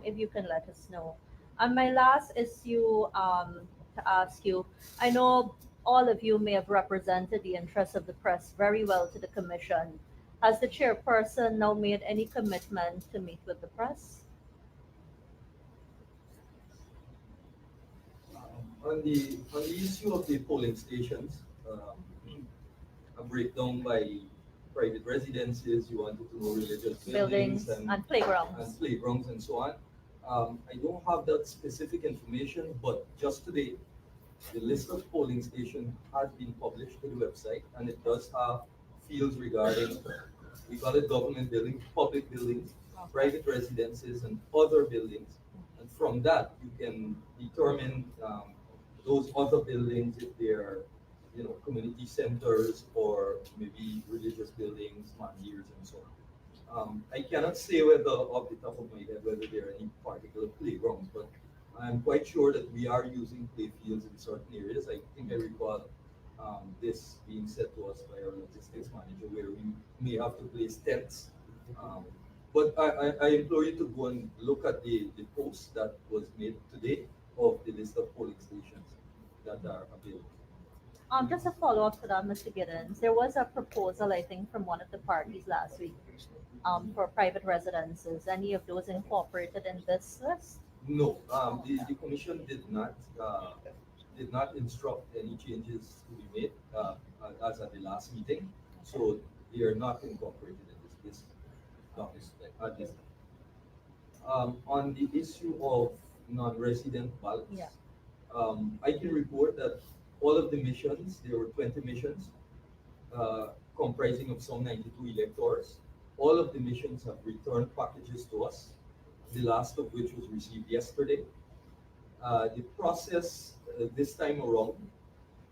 If you can let us know. And my last issue to ask you, I know all of you may have represented the interests of the press very well to the commission. Has the chairperson now made any commitment to meet with the press? On the issue of the polling stations, a breakdown by private residences, you wanted to know religious buildings And playgrounds. and so on. I don't have that specific information, but just today, the list of polling stations has been published to the website, and it does have fields regarding, we call it government buildings, public buildings, private residences, and other buildings. And from that, you can determine those other buildings if they're, community centers or maybe religious buildings, mandirs, and so on. I cannot say whether, off the top of my head, whether there are any particular playgrounds, but I'm quite sure that we are using play fields in certain areas. I think I recall this being said to us by our logistics manager, where we may have to place tents. But I implore you to go and look at the post that was made today of the list of polling stations that are available. Just a follow-up to that, Mr. Giddens. There was a proposal, I think, from one of the parties last week for private residences. Any of those incorporated in this list? No, the commission did not instruct any changes to be made as at the last meeting, so they are not incorporated in this list at this time. On the issue of non-resident ballots, Yeah. I can report that all of the missions, there were 20 missions, comprising of some 92 electors. All of the missions have returned packages to us, the last of which was received yesterday. The process this time around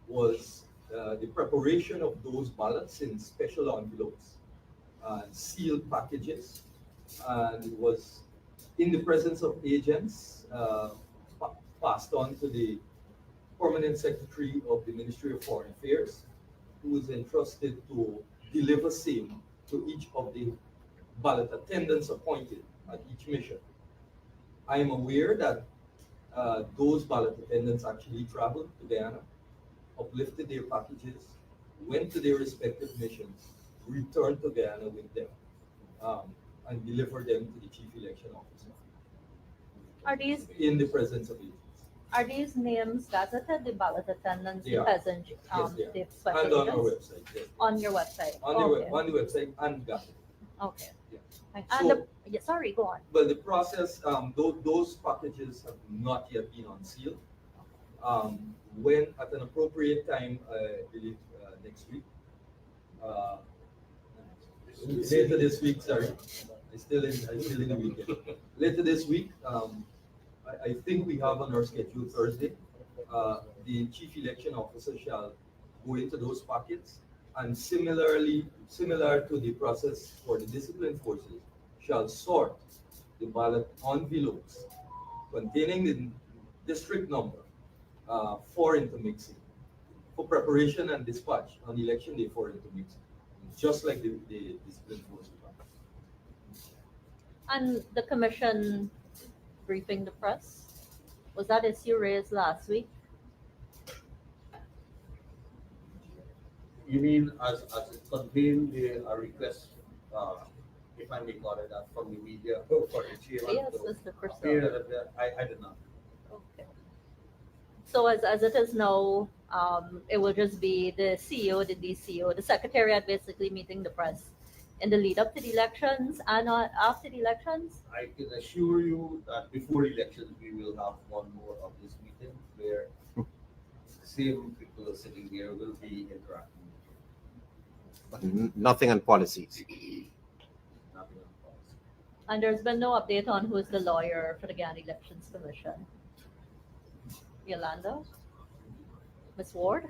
was the preparation of those ballots in special envelopes, sealed packages, and it was in the presence of agents passed on to the Permanent Secretary of the Ministry of Foreign Affairs, who is entrusted to deliver same to each of the ballot attendants appointed at each mission. I am aware that those ballot attendants actually traveled to Guyana, uplifted their packages, went to their respective missions, returned to Guyana with them, and delivered them to the Chief Election Officer Are these in the presence of agents. Are these names gazetted, the ballot attendants, They the are. peasant, Yes, they are. the special And on our agents? website, yes. On your website? On Okay. the website and Gazette. Okay. Yeah. And So- yeah, sorry, go on. Well, the process, those packages have not yet been unsealed. When at an appropriate time, I believe next week, later this week, sorry, I'm still in the weekend. Later this week, I think we have on our schedule Thursday, the Chief Election Officer shall go into those packets, and similar to the process for the discipline forces, shall sort the ballot envelopes containing the district number for intermixing, for preparation and dispatch on election day for intermixing, just like the discipline forces. And the commission briefing the press, was that issue raised last week? You mean as it contained a request, if I may call it that, from the media for the chairman Yes, to Mr. appear Purcell. at I did not. Okay. So as it is now, it will just be the CEO, the DCO, the secretariat basically meeting the press in the lead up to the elections and after the elections? I can assure you that before elections, we will have one more of this meeting where same people sitting here will be interacting. But nothing on policies. Nothing on policy. And there's been no update on who's the lawyer for the Ghana Elections Commission. Yolanda? Ms. Ward?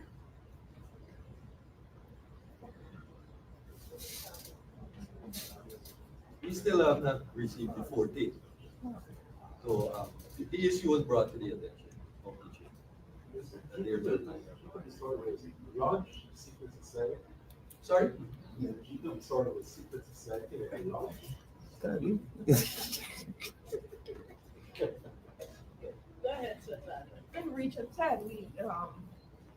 We still have not received the 14. So the issue was brought to the attention of the chief. And they're doing it. Launch secret society. Sorry? Gecom sort of a secret society at launch. Go ahead, Svetlana. In Region 10,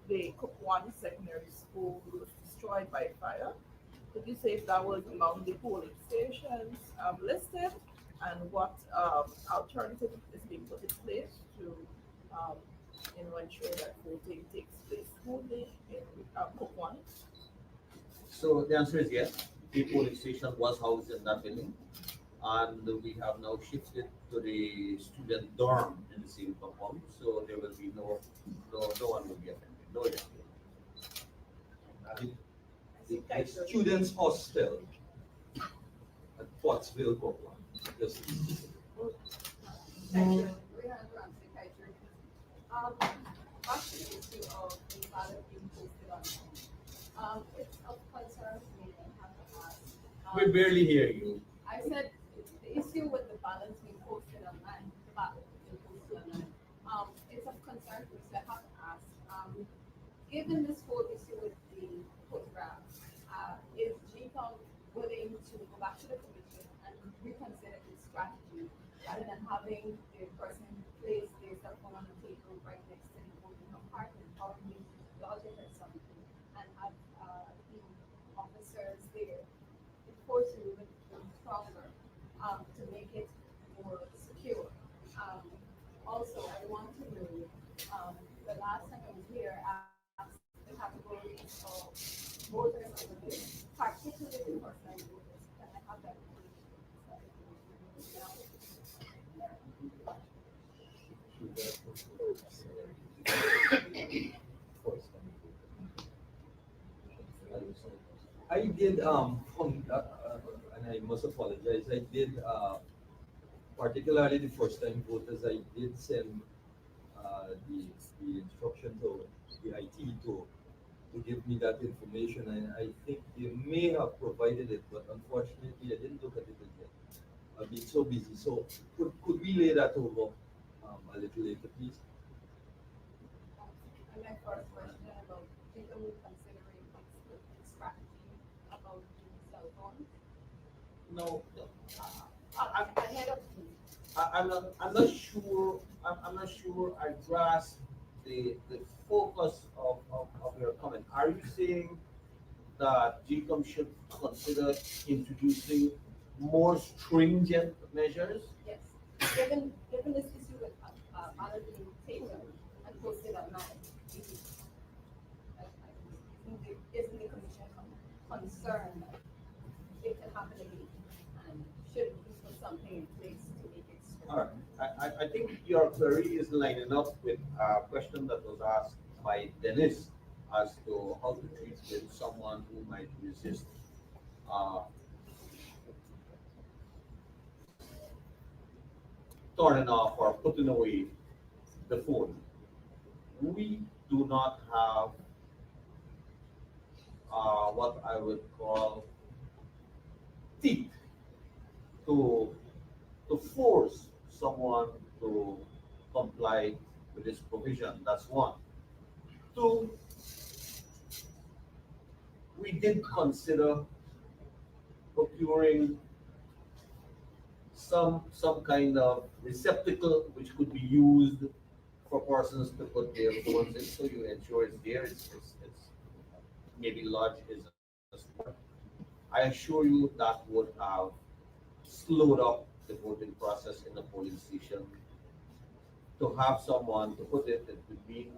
the Cookwan Secondary School was destroyed by fire. Could you say if that was among the polling stations listed, and what alternative is being put in place to ensure that voting takes place smoothly in Cookwan? So the answer is yes. The polling station was housed in that building, and we have now shifted to the student dorm in the same compound. So there will be no one will be affected. No issue. The students' hostel at Pottsville, Copeland. Just Section 363. Back to the issue of the ballot being posted online. It's of concern to me and have to ask. We barely hear you. I said the issue with the ballots being posted online, the ballot being posted online, it's of concern to me, so I have to ask. Given this whole issue with the photograph, is Gecom willing to go back to the commission and reconsider its strategy rather than having the person place their cell phone on the table right next to the voting compartment, probably lodge it or something, and have the officers there enforce it even stronger to make it more secure. Also, I want to know, the last time I was here, I asked the categories of voters on the list, particularly the first-time voters. Can I have that I did and I must apologize. I did particularly the first time voters. I did send the instruction to the IT to give me that information, and I think they may have provided it, but unfortunately I didn't look at it again. I've been so busy. So could we lay that over a little later, please? And my first question about people considering its strategy about the cell phones. No, Ahead of I'm not sure. I'm not sure I grasp the focus of your comment. Are you saying that GCOM should consider introducing more stringent measures? yes, given this issue with ballot being taken and posted online, isn't the commission concerned that it can happen again? And should we put something in place to make it All right. I think your query is lining up with a question that was asked by Dennis as to how to treat with someone who might resist turning off or putting away the phone. We do not have what I would call teeth to force someone to comply with this provision. That's one. Two, we did consider procuring some kind of receptacle which could be used for persons to put their phones in, so you ensure it's there. It's maybe large is a smart. I assure you that would have slowed up the voting process in the polling station. To have someone to put it, it would be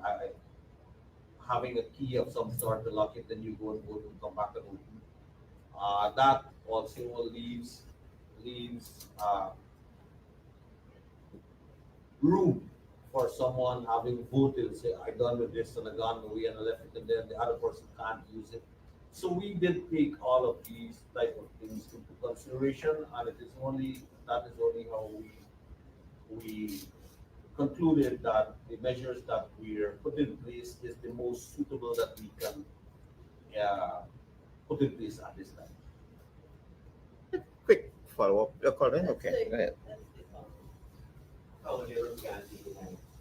having a key of some sort to lock it, then you go and vote and come back and open. That also leaves room for someone having voted, say, I done with this and I gone away and I left it, and then the other person can't use it. So we did take all of these type of things into consideration, and that is only how we concluded that the measures that we're put in place is the most suitable that we can put in place at this time. Quick follow-up, Colin? Let's Okay, take- go ahead. let's take on. Oh, they were Gandhi.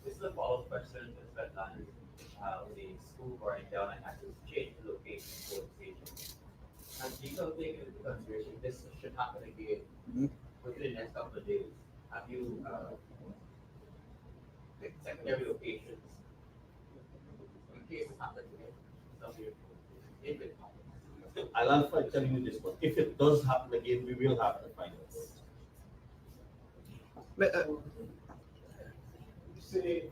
This is a follow-up question to Svetlana. The school board down and has to change the location for the station. And Gecom taking into consideration this should happen again within the next couple of days. Have you picked secondary locations in case it happens again? So if it happens. I'll answer telling you this one. If it does happen again, we will have to find it. But, You say,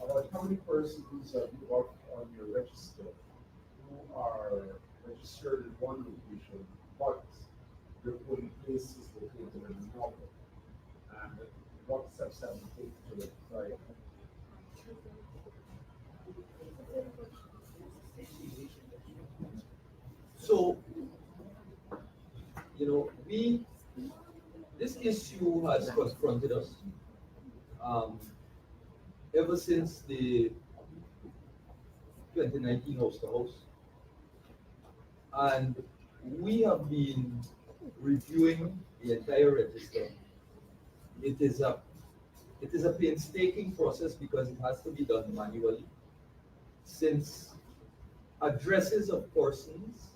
about how many persons have you got on your register who are registered in one location, but their polling place is located in another? And what steps have you taken to rectify? So, this issue has confronted us ever since the 2019 House to House. And we have been reviewing the entire register. It is a painstaking process because it has to be done manually, since addresses of persons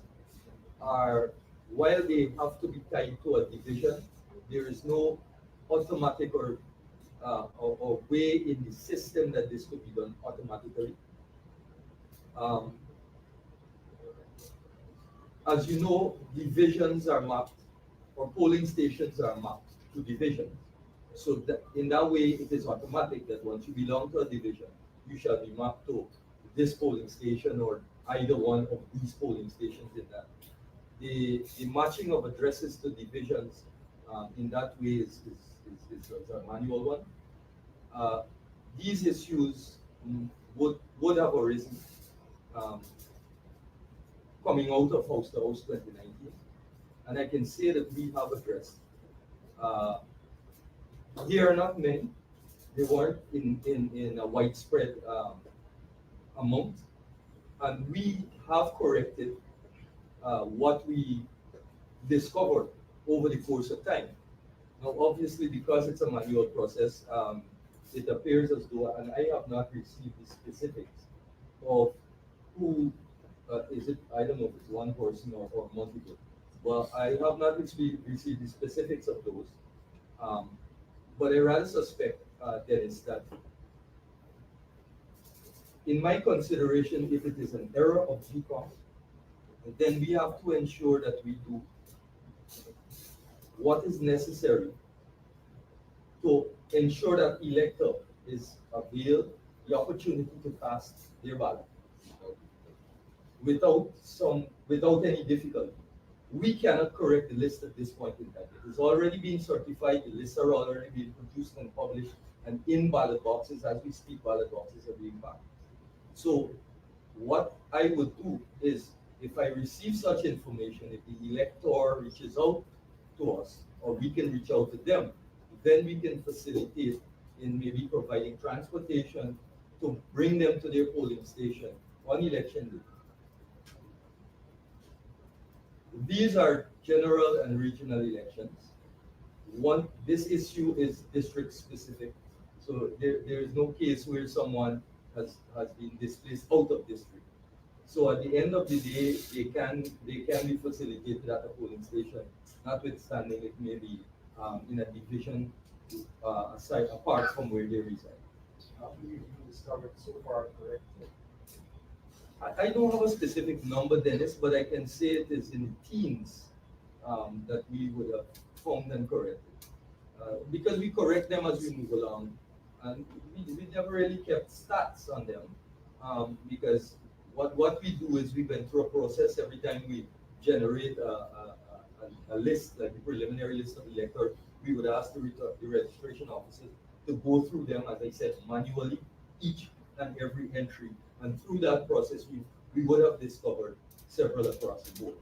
are, while they have to be tied to a division, there is no automatic or way in the system that this could be done automatically. As you know, divisions are mapped, or polling stations are mapped to divisions. So that in that way, it is automatic that once you belong to a division, you shall be mapped to this polling station or either one of these polling stations in that. The matching of addresses to divisions in that way is a manual one. These issues would have arisen coming out of House to House 2019, and I can say that we have addressed. There are not many. They weren't in a widespread amount, and we have corrected what we discovered over the course of time. Now, obviously, because it's a manual process, it appears as though, and I have not received the specifics of who is it. I don't know if it's one person or multiple. Well, I have not received the specifics of those, but I rather suspect, Dennis, that in my consideration, if it is an error of Gecom, then we have to ensure that we do what is necessary to ensure that elector is availed the opportunity to cast their ballot without any difficulty. We cannot correct the list at this point in time. It is already being certified, the lists are already being produced and published, and in ballot boxes, as we speak, ballot boxes are being backed. So what I would do is, if I receive such information, if the elector reaches out to us, or we can reach out to them, then we can facilitate in maybe providing transportation to bring them to their polling station on election day. These are general and regional elections. This issue is district specific. So there is no case where someone has been displaced out of district. So at the end of the day, they can be facilitated at a polling station, notwithstanding it may be in a division aside apart from where they reside. How many of you discovered so far correctly? I don't have a specific number, Dennis, but I can say it is in the teens that we would have found and corrected. Because we correct them as we move along, and we never really kept stats on them, because what we do is we went through a process every time we generate a list, like a preliminary list of electors. We would ask the registration officers to go through them, as I said, manually, each and every entry. And through that process, we would have discovered several across the board.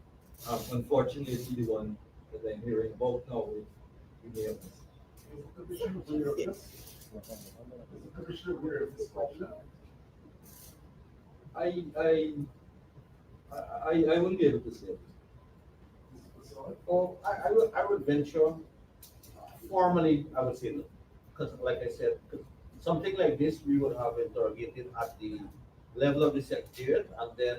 Unfortunately, the one that I'm hearing about now, we may have missed. Is the commission aware of this? Is the commission aware of this question? I, I, I won't be able to say. Oh, I would venture, formally, I would say no. Because like I said, 'cause something like this, we would have interrogated at the level of the secretariat and then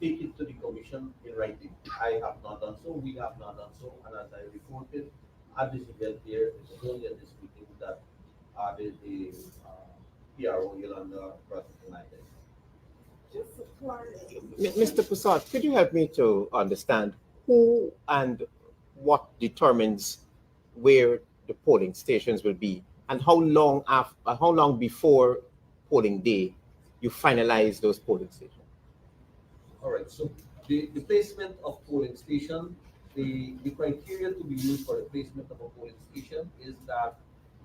take it to the commission in writing. I have not done so, we have not done so, and as I reported at this event here, it was only at this meeting that the PRO Yolanda brought it to my attention. Just to clarify. Mr. Prasad, could you help me to understand who and what determines where the polling stations will be, and how long before polling day you finalize those polling stations? All right, so the placement of polling station, the criteria to be used for the placement of a polling station is that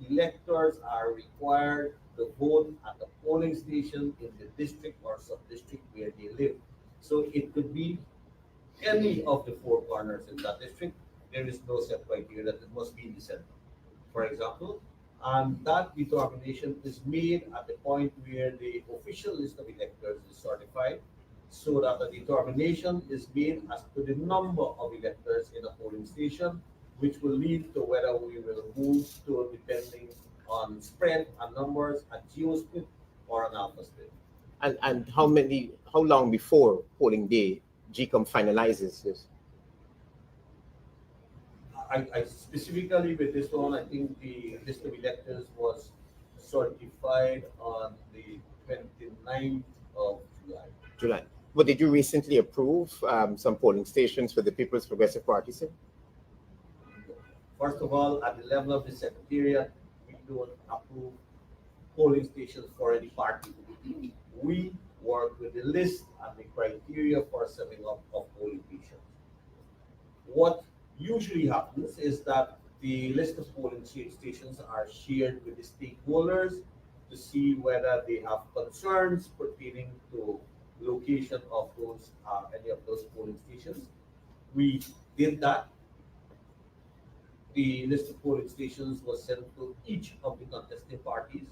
electors are required to vote at the polling station in the district or sub-district where they live. So it could be any of the four corners in that district. There is no set criteria that it must be in the center, for example. And that determination is made at the point where the official list of electors is certified, so that the determination is made as to the number of electors in a polling station, which will lead to whether we will move to depending on spread and numbers, a geo split or an alpha split. And how long before polling day Gecom finalizes this? I specifically with this one, I think the list of electors was certified on the 29th of July. July. But did you recently approve some polling stations for the People's Progressive Party, sir? First of all, at the level of the secretariat, we don't approve polling stations for any party. We work with the list and the criteria for setting up of polling stations. What usually happens is that the list of polling stations are shared with the stakeholders to see whether they have concerns pertaining to location of those any of those polling stations. We did that. The list of polling stations was sent to each of the contesting parties.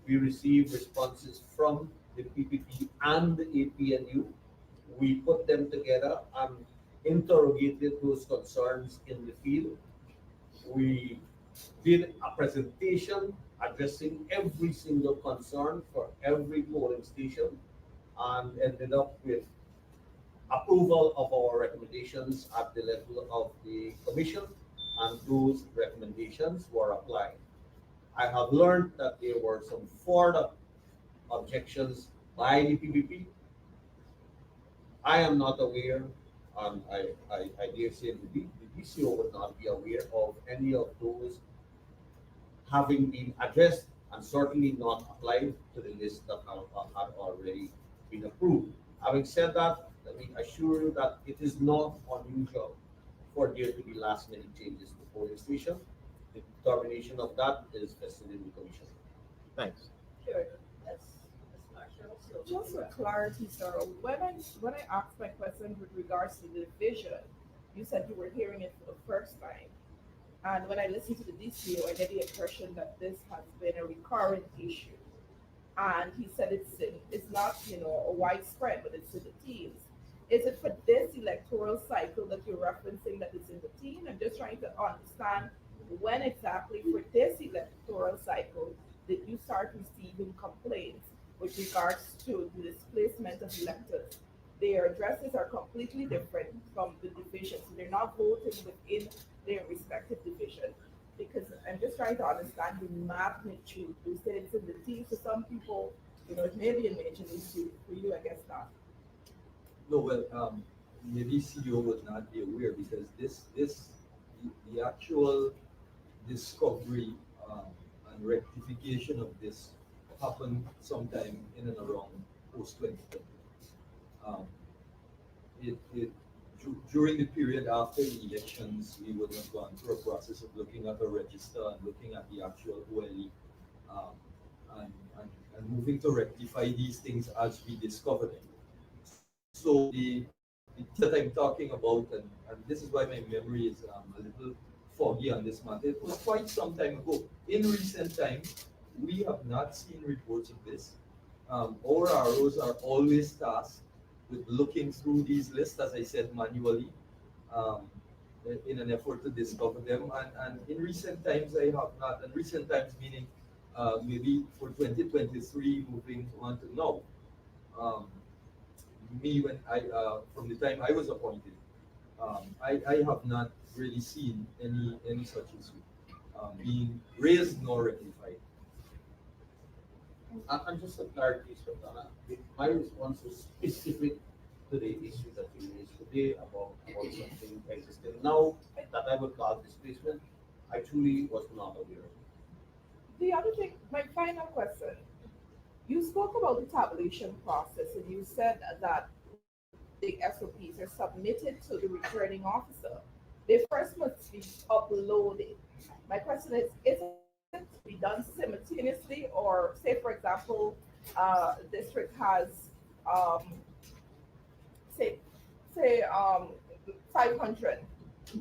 We received responses from the PPP and the APNU. We put them together and interrogated those concerns in the field. We did a presentation addressing every single concern for every polling station and ended up with approval of our recommendations at the level of the commission, and those recommendations were applied. I have learned that there were some further objections by the PPP. I am not aware, and I dare say the DCO would not be aware of any of those having been addressed and certainly not applied to the list that had already been approved. Having said that, let me assure you that it is not unusual for there to be last minute changes to polling station. The determination of that is vested in the commission. Thanks. Sure, that's Marshall. So, Just for clarity, sir, when I asked my question with regards to the division, you said you were hearing it for the first time. And when I listened to the DCO, I get the impression that this has been a recurrent issue. And he said it's not, a widespread, but it's in the teams. Is it for this electoral cycle that you're referencing that it's in the team? I'm just trying to understand when exactly for this electoral cycle did you start receiving complaints with regards to the displacement of electors. Their addresses are completely different from the divisions. They're not voting within their respective division. Because I'm just trying to understand the magnitude. You said it's in the team, so some people, it may be a major issue. For you, I guess not. No, well, maybe CEO would not be aware because the actual discovery and rectification of this happened sometime in and around post 2020. Um, during the period after the elections, we would have gone through a process of looking at the register and looking at the actual OLE um, and moving to rectify these things as we discover them. So the things that I'm talking about, and this is why my memory is a little foggy on this matter, it was quite some time ago. In recent times, we have not seen reports of this. Our ROs are always tasked with looking through these lists, as I said, manually, um, in an effort to discover them. And in recent times, I have not, and recent times meaning maybe for 2023 moving on to now. Um, Me, when from the time I was appointed, I have not really seen any such issue being raised nor rectified. And just a clarity, Sultana, my response was specific to the issue that you raised today about something existing now that I would call displacement. I truly was not aware of it. The other thing, my final question, you spoke about the tabulation process and you said that the SOPs are submitted to the returning officer. They first must be uploaded. My question is it to be done simultaneously, or say, for example, district has, um, say, say 500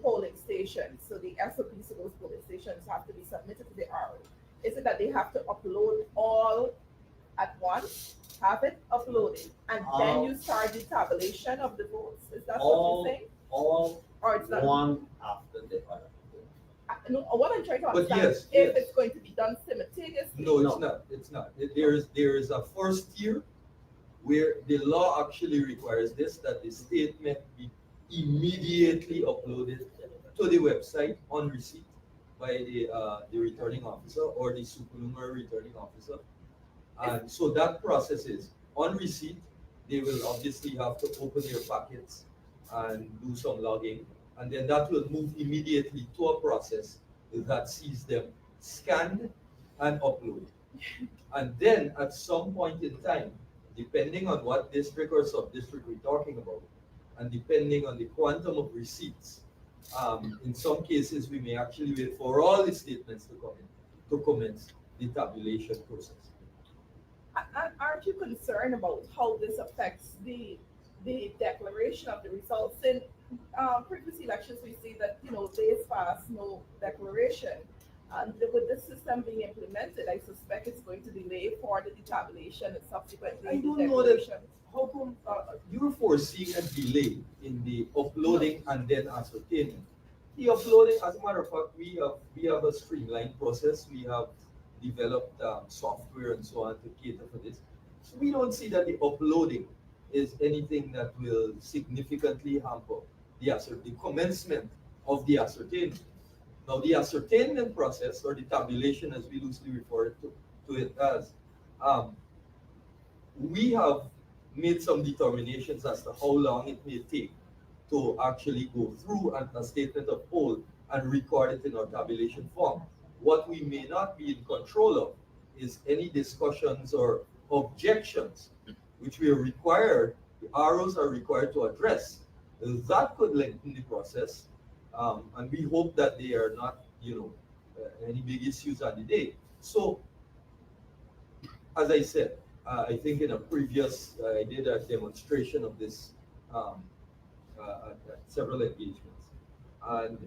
polling stations, so the SOPs to those polling stations have to be submitted to the RO. Is it that they have to upload all at once, have it uploaded, and then you start the tabulation of the votes? Is that what you're All, saying? all Or it's not? one after the other. No, what I'm trying to But understand yes, is if yes. it's going to be done simultaneously. No, it's No. not. It's not. There is a first tier where the law actually requires this, that the statement be immediately uploaded to the website on receipt by the returning officer or the supernumerary returning officer. And so that process is on receipt, they will obviously have to open their packets and do some logging. And then that will move immediately to a process that sees them scanned and uploaded. And then at some point in time, depending on what district or sub-district we're talking about, and depending on the quantum of receipts, in some cases we may actually wait for all the statements to come in to commence the tabulation process. Aren't you concerned about how this affects the declaration of the results? In previous elections, we see that days pass, no declaration. And with this system being implemented, I suspect it's going to delay for the tabulation and subsequently I the don't know that. declaration. How come you're foreseeing a delay in the uploading and then ascertainment? The uploading, as a matter of fact, we have a streamlined process. We have developed software and so on to cater for this. So we don't see that the uploading is anything that will significantly hamper the commencement of the ascertainment. Now, the ascertainment process, or the tabulation as we loosely refer to it as, um, we have made some determinations as to how long it may take to actually go through a statement of poll and record it in our tabulation form. What we may not be in control of is any discussions or objections, which we are required, the ROs are required to address. That could lengthen the process, and we hope that they are not, any big issues on the day. So, as I said, I think in a previous, I did a demonstration of this um, at several engagements. And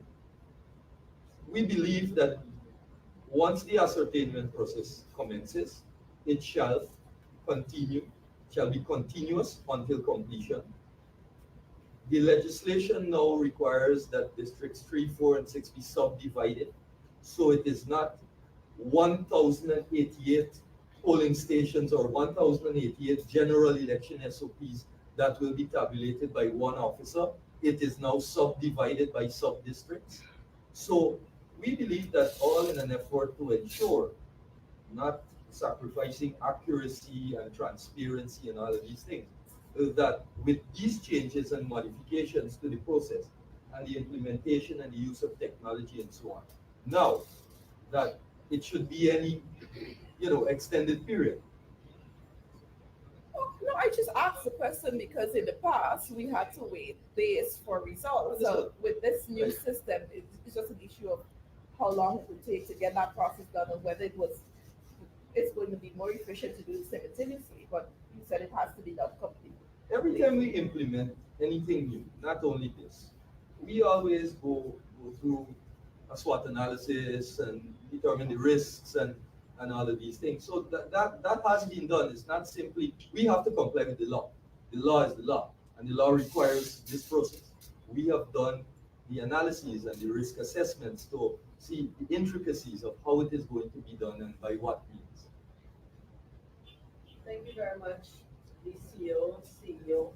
we believe that once the ascertainment process commences, it shall continue, shall be continuous until completion. The legislation now requires that districts 3, 4, and 6 be subdivided. So it is not 1,088 polling stations or 1,088 general election SOPs that will be tabulated by one officer. It is now subdivided by sub-districts. So we believe that all in an effort to ensure not sacrificing accuracy and transparency and all of these things, that with these changes and modifications to the process and the implementation and the use of technology and so on, now that it should be any extended period. Oh, no, I just asked the question because in the past we had to wait days for results. So with this new system, it's just an issue of how long it would take to get that process done and whether it was it's going to be more efficient to do it simultaneously, but you said it has to be done completely. Every time we implement anything new, not only this, we always go through a SWOT analysis and determine the risks and all of these things. So that has been done. It's not simply, we have to comply with the law. The law is the law, and the law requires this process. We have done the analyses and the risk assessments to see the intricacies of how it is going to be done and by what means. Thank you very much, DCO, CEO.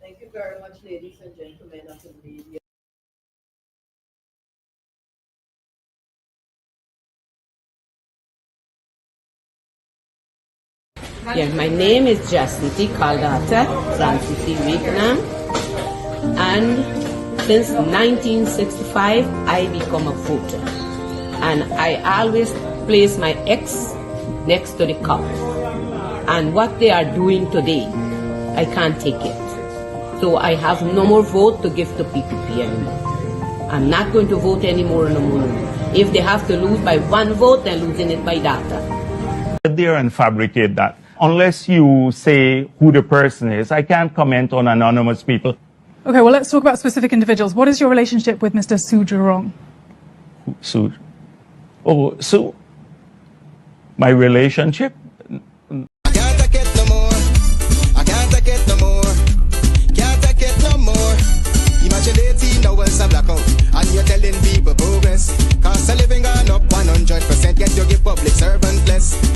Thank you very much, ladies and gentlemen of the media. Yeah, my name is Jasniti Kaldata Francis Vietnam, and since 1965 I become a voter, and I always place my X next to the cup. And what they are doing today, I can't take it. So I have no more vote to give to PPP anymore. I'm not going to vote anymore no more. If they have to lose by one vote, they're losing it by data. Sit there and fabricate that. Unless you say who the person is, I can't comment on anonymous people. Okay, well, let's talk about specific individuals. What is your relationship with Mr. Su Jurong? Su. Oh, Su. My relationship?